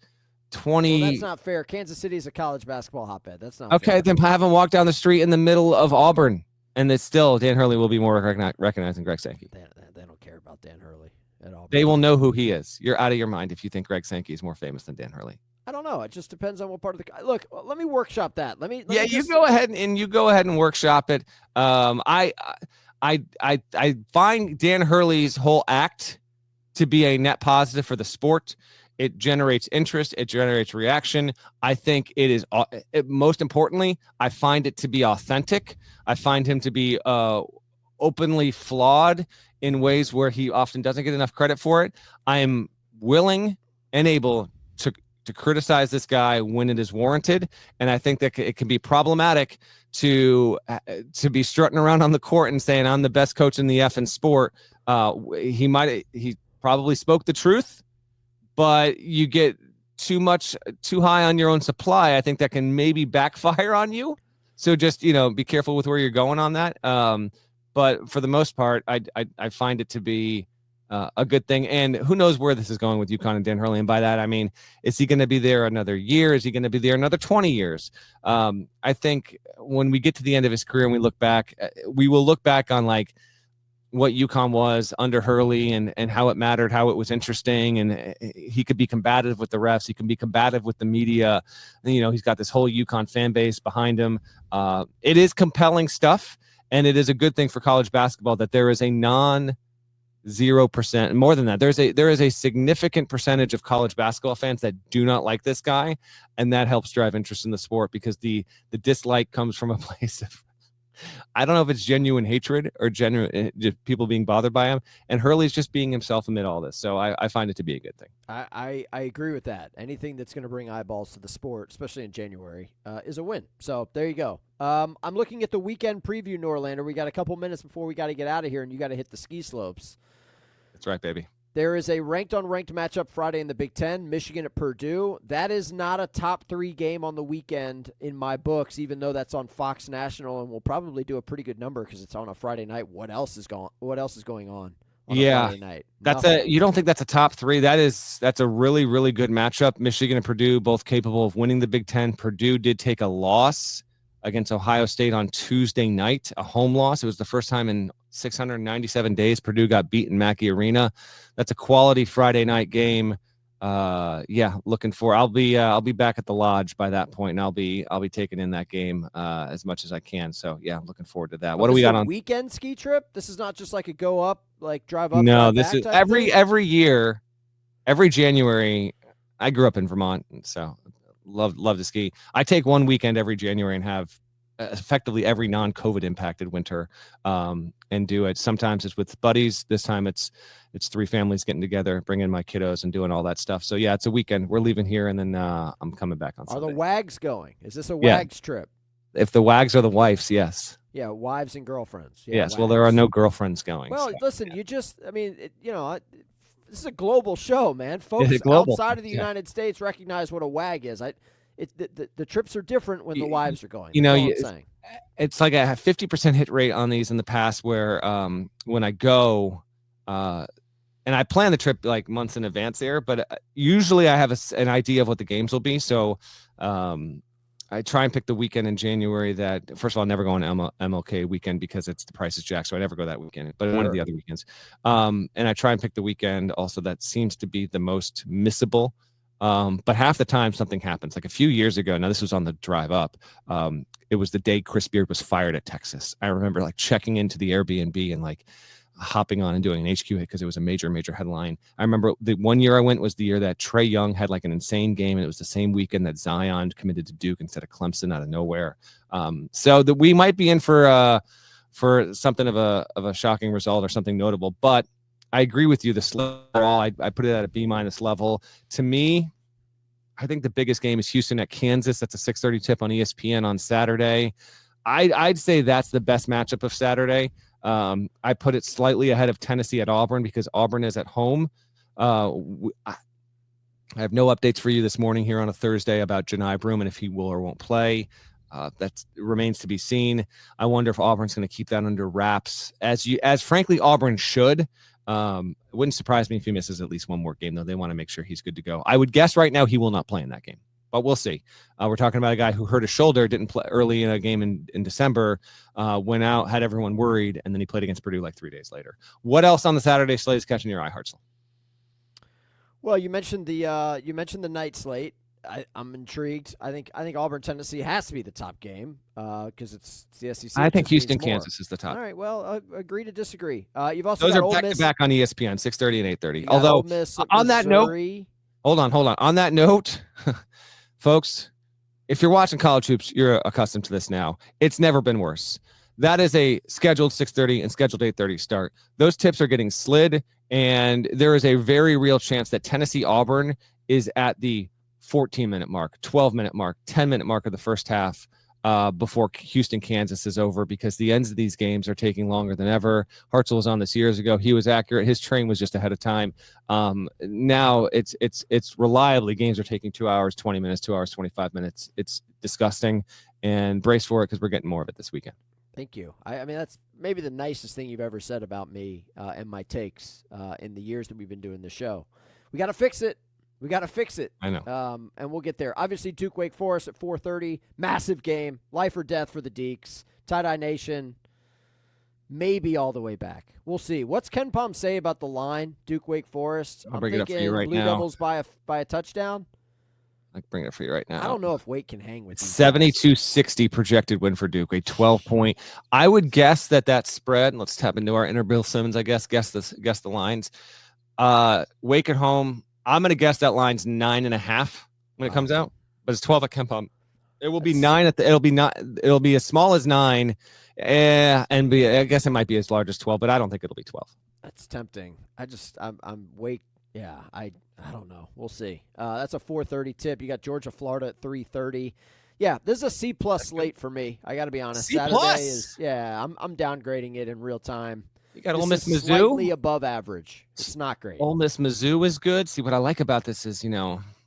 Speaker 2: 20.
Speaker 1: Well, that's not fair. Kansas City is a college basketball hotbed. That's not
Speaker 2: okay.
Speaker 1: fair.
Speaker 2: Then have him walk down the street in the middle of Auburn, and it's still Dan Hurley will be more recognized than Greg Sankey.
Speaker 1: They don't care about Dan Hurley at all.
Speaker 2: They will know who he is. You're out of your mind if you think Greg Sankey is more famous than Dan Hurley.
Speaker 1: I don't know. It just depends on what part of the look. Let me workshop that.
Speaker 2: You go ahead and workshop it. I find Dan Hurley's whole act to be a net positive for the sport. It generates interest. It generates reaction. I think it is most importantly, I find it to be authentic. I find him to be openly flawed in ways where he often doesn't get enough credit for it. I am willing and able to criticize this guy when it is warranted, and I think that it can be problematic to be strutting around on the court and saying I'm the best coach in the effing sport. He probably spoke the truth, but you get too high on your own supply. I think that can maybe backfire on you. So just be careful with where you're going on that. But for the most part, I find it to be a good thing. And who knows where this is going with UConn and Dan Hurley. And by that, I mean, is he going to be there another year? Is he going to be there another 20 years? I think when we get to the end of his career and we look back, we will look back on like what UConn was under Hurley and how it mattered, how it was interesting. And he could be combative with the refs. He can be combative with the media. He's got this whole UConn fan base behind him. It is compelling stuff. And it is a good thing for college basketball that there is a 0%, more than that. There is a significant percentage of college basketball fans that do not like this guy, and that helps drive interest in the sport because the dislike comes from a place of, I don't know if it's genuine hatred or genuine just people being bothered by him. And Hurley's just being himself amid all this, so I find it to be a good thing.
Speaker 1: I agree with that. Anything that's going to bring eyeballs to the sport, especially in January, is a win. So there you go. I'm looking at the weekend preview, Norlander. We got a couple minutes before we got to get out of here, and you got to hit the ski slopes.
Speaker 2: That's right, baby.
Speaker 1: There is a ranked-on-ranked matchup Friday in the Big Ten, Michigan at Purdue. That is not a top 3 game on the weekend in my books, even though that's on Fox National, and we'll probably do a pretty good number because it's on a Friday night. What else is going on a Friday night?
Speaker 2: You don't think that's a top 3? That's a really, really good matchup. Michigan and Purdue both capable of winning the Big Ten. Purdue did take a loss against Ohio State on Tuesday night, a home loss. It was the first time in 697 days Purdue got beat in Mackey Arena. That's a quality Friday night game. Looking for. I'll be back at the lodge by that point, and I'll be taking in that game as much as I can. So yeah, I'm looking forward to that. What do we got on
Speaker 1: weekend ski trip? This is not just like a go up, like drive up.
Speaker 2: No, this is every year, every January. I grew up in Vermont, so love to ski. I take one weekend every January and have effectively every non-COVID impacted winter and do it. Sometimes it's with buddies. This time it's 3 families getting together, bringing my kiddos and doing all that stuff. So yeah, it's a weekend. We're leaving here and then I'm coming back on Sunday.
Speaker 1: Are the WAGs going? Is this a WAGs trip?
Speaker 2: If the WAGs are the wives, yes.
Speaker 1: Yeah, wives and girlfriends. Yeah,
Speaker 2: yes.
Speaker 1: WAGs.
Speaker 2: Well, there are no girlfriends going.
Speaker 1: Well,
Speaker 2: so,
Speaker 1: listen, this is a global show, man. Folks outside of the United States recognize what a WAG is. The trips are different when the wives are going.
Speaker 2: It's like a 50% hit rate on these in the past where when I go and I plan the trip like months in advance there, but usually I have an idea of what the games will be. So I try and pick the weekend in January that, first of all, I never go on MLK weekend because it's the Price is Jack, so I never go that weekend, but one of the other weekends. And I try and pick the weekend also that seems to be the most missable But half the time something happens. Like a few years ago, now this was on the drive up. It was the day Chris Beard was fired at Texas. I remember like checking into the Airbnb and like hopping on and doing an HQ hit because it was a major headline. I remember the one year I went was the year that Trae Young had like an insane game, and it was the same weekend that Zion committed to Duke instead of Clemson out of nowhere. So that we might be in for something of a shocking result or something notable. But I agree with you. The slip I put it at a B- level. To me, I think the biggest game is Houston at Kansas. That's a 6:30 tip on ESPN on Saturday. I'd say that's the best matchup of Saturday. I put it slightly ahead of Tennessee at Auburn because Auburn is at home. I have no updates for you this morning here on a Thursday about Janai Broom and if he will or won't play. That remains to be seen. I wonder if Auburn's going to keep that under wraps, as frankly Auburn should. It wouldn't surprise me if he misses at least one more game, though. They want to make sure he's good to go. I would guess right now he will not play in that game, but we'll see. We're talking about a guy who hurt his shoulder, didn't play early in a game in December, went out, had everyone worried, and then he played against Purdue like 3 days later. What else on the Saturday slate is catching your eye, Hartzell?
Speaker 1: Well, you mentioned the night slate. I'm intrigued. I think Auburn Tennessee has to be the top game because it's the SEC.
Speaker 2: I think Houston Kansas is the top.
Speaker 1: All right. Well, agree to disagree. You've also
Speaker 2: those
Speaker 1: got
Speaker 2: are
Speaker 1: Ole
Speaker 2: back
Speaker 1: Miss.
Speaker 2: to back on ESPN, 6:30 and 8:30.
Speaker 1: Although
Speaker 2: on that note, hold on. On that note, folks, if you're watching college hoops, you're accustomed to this now. It's never been worse. That is a scheduled 6:30 and scheduled 8:30 start. Those tips are getting slid, and there is a very real chance that Tennessee Auburn is at the 14-minute mark, 12-minute mark, 10-minute mark of the first half before Houston, Kansas is over, because the ends of these games are taking longer than ever. Hartzell was on this years ago. He was accurate. His train was just ahead of time. Now it's reliably games are taking 2 hours, 20 minutes, 2 hours, 25 minutes. It's disgusting, and brace for it because we're getting more of it this weekend.
Speaker 1: Thank you. I mean, that's maybe the nicest thing you've ever said about me and my takes in the years that we've been doing the show. We got to fix it. We got to fix it.
Speaker 2: I know.
Speaker 1: And we'll get there. Obviously, Duke Wake Forest at 4:30. Massive game. Life or death for the Deeks. Tie-dye Nation. Maybe all the way back. We'll see. What's Ken Palm say about the line, Duke Wake Forest?
Speaker 2: I'll bring it up for you right
Speaker 1: Blue
Speaker 2: now.
Speaker 1: Devils by a touchdown.
Speaker 2: I can bring it for you right now.
Speaker 1: I don't know if Wake can hang with
Speaker 2: 72-60 projected win for Duke, a 12-point. I would guess that spread. Let's tap into our inner Bill Simmons, I guess. Guess the lines. Wake at home. I'm going to guess that line's 9.5 when it comes out, but it's 12 at KenPom. It will be 9 at the. It'll be as small as 9, and be. I guess it might be as large as 12, but I don't think it'll be 12.
Speaker 1: That's tempting. I'm Wake. Yeah, I don't know. We'll see. That's a 4:30 tip. You got Georgia, Florida at 3:30. Yeah, this is a C+ slate for me. I got to be honest.
Speaker 2: C+?
Speaker 1: Saturday is. Yeah, I'm downgrading it in real time.
Speaker 2: You got Ole Miss, Mizzou.
Speaker 1: Slightly above average. It's not great.
Speaker 2: Ole Miss, Mizzou is good. See, what I like about this is,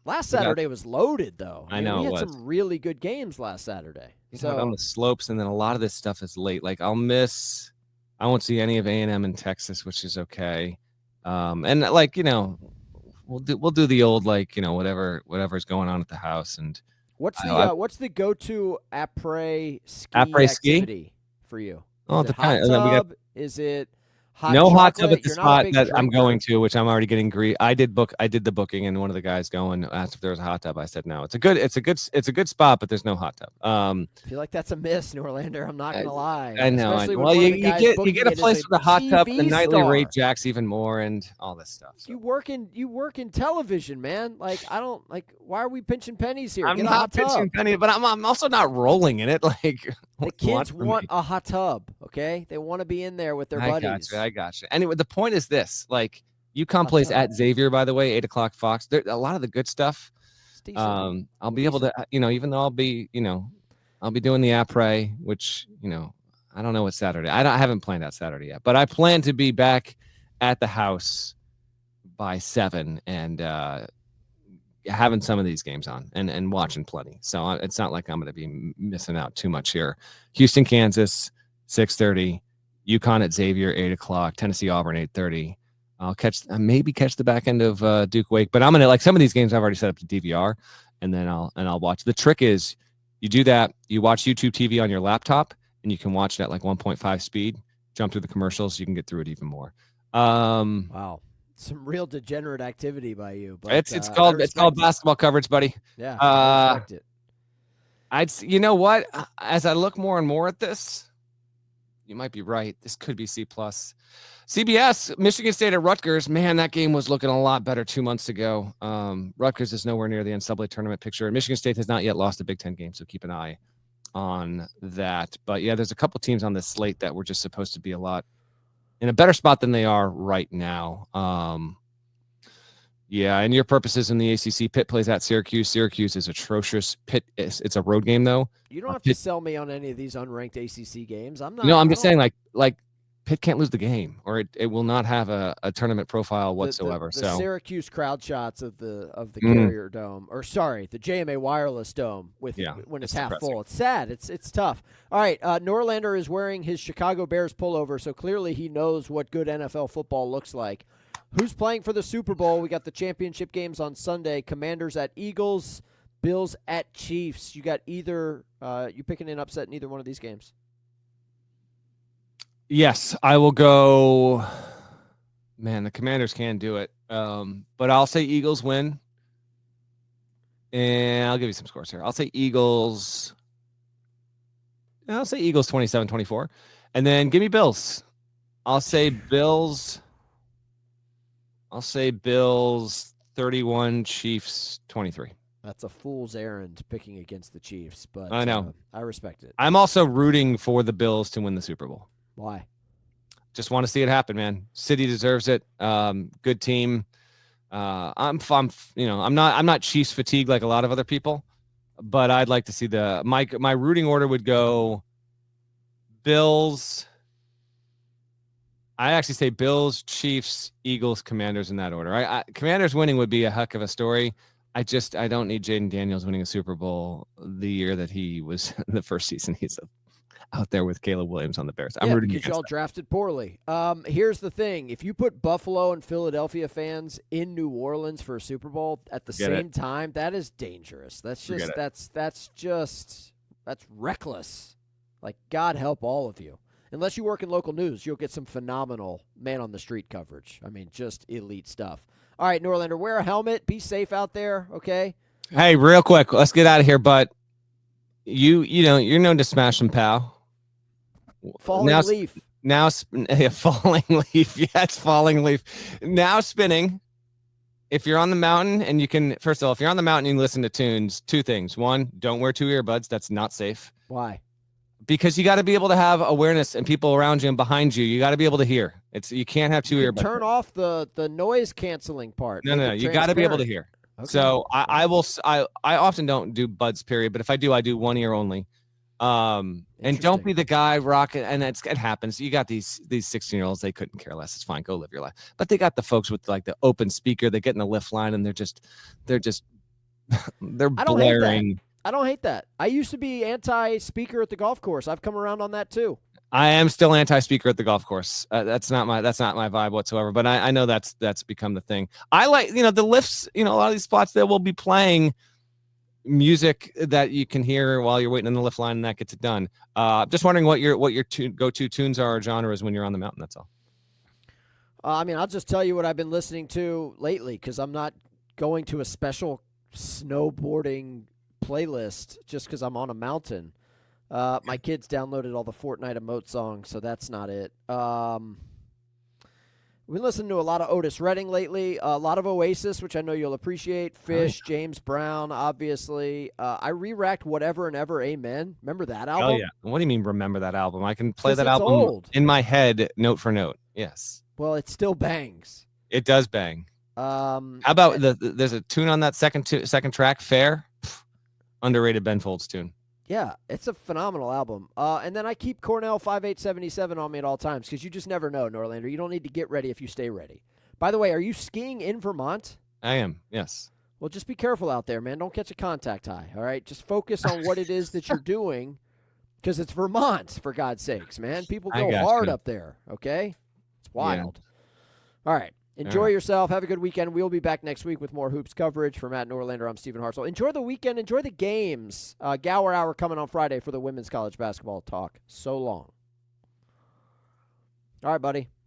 Speaker 1: last Saturday was loaded, though.
Speaker 2: I know
Speaker 1: we
Speaker 2: it
Speaker 1: had
Speaker 2: was.
Speaker 1: some really good games last Saturday.
Speaker 2: So on the slopes, and then a lot of this stuff is late. Like I won't see any of A&M in Texas, which is okay. And like we'll do the old whatever's going on at the house. And
Speaker 1: what's the go-to après ski activity for you?
Speaker 2: Oh,
Speaker 1: is it
Speaker 2: hot
Speaker 1: tub? Is it hot
Speaker 2: no
Speaker 1: chocolate?
Speaker 2: hot tub at the
Speaker 1: You're not a
Speaker 2: spot
Speaker 1: big
Speaker 2: that I'm
Speaker 1: drinker.
Speaker 2: going to, which I'm already getting I did the booking, and one of the guys asked if there was a hot tub. I said no. It's a good spot, but there's no hot tub.
Speaker 1: I feel like that's a miss, Norlander. I'm not gonna lie.
Speaker 2: I know.
Speaker 1: Especially when
Speaker 2: Well,
Speaker 1: one of
Speaker 2: you
Speaker 1: the guys
Speaker 2: get
Speaker 1: booking
Speaker 2: a
Speaker 1: it is
Speaker 2: place with a hot tub, and the
Speaker 1: TV
Speaker 2: nightly
Speaker 1: star.
Speaker 2: rate jacks even more, and all this stuff. So.
Speaker 1: You work in television, man. Like I don't like. Why are we pinching pennies here?
Speaker 2: I'm
Speaker 1: Get a
Speaker 2: not
Speaker 1: hot tub.
Speaker 2: pitching penny, but I'm also not rolling in it. Like
Speaker 1: The kids want a hot tub. Okay, they want to be in there with their buddies.
Speaker 2: I got you. Anyway, the point is this: like UConn plays at Xavier, by the way, 8 o'clock Fox. There a lot of the good stuff. I'll be able to, even though I'll be doing the après, which I don't know what Saturday. I haven't planned out Saturday yet, but I plan to be back at the house by 7 and having some of these games on and watching plenty. So it's not like I'm going to be missing out too much here. Houston, Kansas, 6:30. UConn at Xavier, 8 o'clock. Tennessee, Auburn, 8:30. I'll maybe catch the back end of Duke Wake, but I'm gonna like some of these games I've already set up to DVR, and then I'll watch. The trick is you do that. You watch YouTube TV on your laptop, and you can watch it at like 1.5 speed. Jump through the commercials, you can get through it even more.
Speaker 1: Wow. Some real degenerate activity by you. But
Speaker 2: It's called basketball coverage, buddy.
Speaker 1: Yeah, I respect it.
Speaker 2: You know what? As I look more and more at this, you might be right. This could be C+. CBS, Michigan State at Rutgers. Man, that game was looking a lot better 2 months ago. Rutgers is nowhere near the NCAA tournament picture. Michigan State has not yet lost a Big Ten game, so keep an eye on that. But yeah, there's a couple teams on this slate that were just supposed to be a lot in a better spot than they are right now. Yeah, and your purposes in the ACC, Pitt plays at Syracuse. Syracuse is atrocious. Pitt, it's a road game though.
Speaker 1: You don't have to sell me on any of these unranked ACC games. I'm not.
Speaker 2: No, I'm just saying, like Pitt can't lose the game, or it will not have a tournament profile whatsoever.
Speaker 1: The Syracuse crowd shots of the Carrier Dome, or sorry, the JMA Wireless Dome when it's half full. It's sad. It's tough. All right, Norlander is wearing his Chicago Bears pullover, so clearly he knows what good NFL football looks like. Who's playing for the Super Bowl? We got the championship games on Sunday. Commanders at Eagles, Bills at Chiefs. You got either you picking an upset in either one of these games?
Speaker 2: Yes, I will go. Man, the Commanders can do it. But I'll say Eagles win. And I'll give you some scores here. I'll say Eagles 27-24. And then give me Bills. I'll say Bills 31, Chiefs 23.
Speaker 1: That's a fool's errand picking against the Chiefs, but
Speaker 2: I know.
Speaker 1: I respect it.
Speaker 2: I'm also rooting for the Bills to win the Super Bowl.
Speaker 1: Why?
Speaker 2: Just want to see it happen, man. City deserves it. Good team. I'm not Chiefs fatigued like a lot of other people, but I'd like to see my rooting order would go Bills. I actually say Bills, Chiefs, Eagles, Commanders in that order. Commanders winning would be a heck of a story. I don't need Jaden Daniels winning a Super Bowl the year that he was the first season he's out there with Caleb Williams on the Bears. I'm rooting
Speaker 1: because y'all drafted poorly. Here's the thing. If you put Buffalo and Philadelphia fans in New Orleans for a Super Bowl at the same time, that is dangerous. That's reckless. Like, God help all of you. Unless you work in local news, you'll get some phenomenal man-on-the-street coverage. I mean, just elite stuff. All right, Norlander, wear a helmet. Be safe out there, okay?
Speaker 2: Hey, real quick, let's get out of here. But you're known to smash some pal.
Speaker 1: Falling leaf.
Speaker 2: Now, falling leaf. Yeah, it's falling leaf. Now spinning. If you're on the mountain and you can, first of all, if you're on the mountain and you listen to tunes, two things. One, don't wear 2 earbuds. That's not safe.
Speaker 1: Why?
Speaker 2: Because you got to be able to have awareness and people around you and behind you. You got to be able to hear. You can't have 2 earbuds.
Speaker 1: Turn off the noise canceling part.
Speaker 2: No. You got to be able to hear. Okay. So I often don't do buds, period. But if I do 1 ear only. And don't be the guy rocking. And it happens. You got these 16-year-olds. They couldn't care less. It's fine. Go live your life. But they got the folks with like the open speaker. They get in the lift line and they're blaring.
Speaker 1: I don't hate that. I used to be anti-speaker at the golf course. I've come around on that too.
Speaker 2: I am still anti-speaker at the golf course. That's not my vibe whatsoever. But I know that's become the thing. I like the lifts. A lot of these spots they will be playing music that you can hear while you're waiting in the lift line, and that gets it done. Just wondering what your go-to tunes are or genres when you're on the mountain. That's all.
Speaker 1: I'll just tell you what I've been listening to lately because I'm not going to a special snowboarding playlist just because I'm on a mountain. My kids downloaded all the Fortnite emote songs, so that's not it. We've been listening to a lot of Otis Redding lately, a lot of Oasis, which I know you'll appreciate. Fish, James Brown, obviously. I re-racked Whatever and Ever, Amen. Remember that album?
Speaker 2: Oh, yeah. What do you mean remember that album? I can play that album in my head note for note. Yes.
Speaker 1: Well, it still bangs.
Speaker 2: It does bang. How about there's a tune on that second track, Fair? Underrated Ben Folds tune.
Speaker 1: Yeah, it's a phenomenal album. And then I keep Cornell 5877 on me at all times because you just never know, Norlander. You don't need to get ready if you stay ready. By the way, are you skiing in Vermont?
Speaker 2: I am, yes.
Speaker 1: Well, just be careful out there, man. Don't catch a contact high, all right? Just focus on what it is that you're doing because it's Vermont, for God's sakes, man. People go hard up there, okay? It's wild. Yeah. All right. Enjoy yourself. Have a good weekend. We'll be back next week with more hoops coverage. For Matt Norlander, I'm Stephen Hartzell. Enjoy the weekend. Enjoy the games. Gower Hour coming on Friday for the women's college basketball talk. So long. All right, buddy.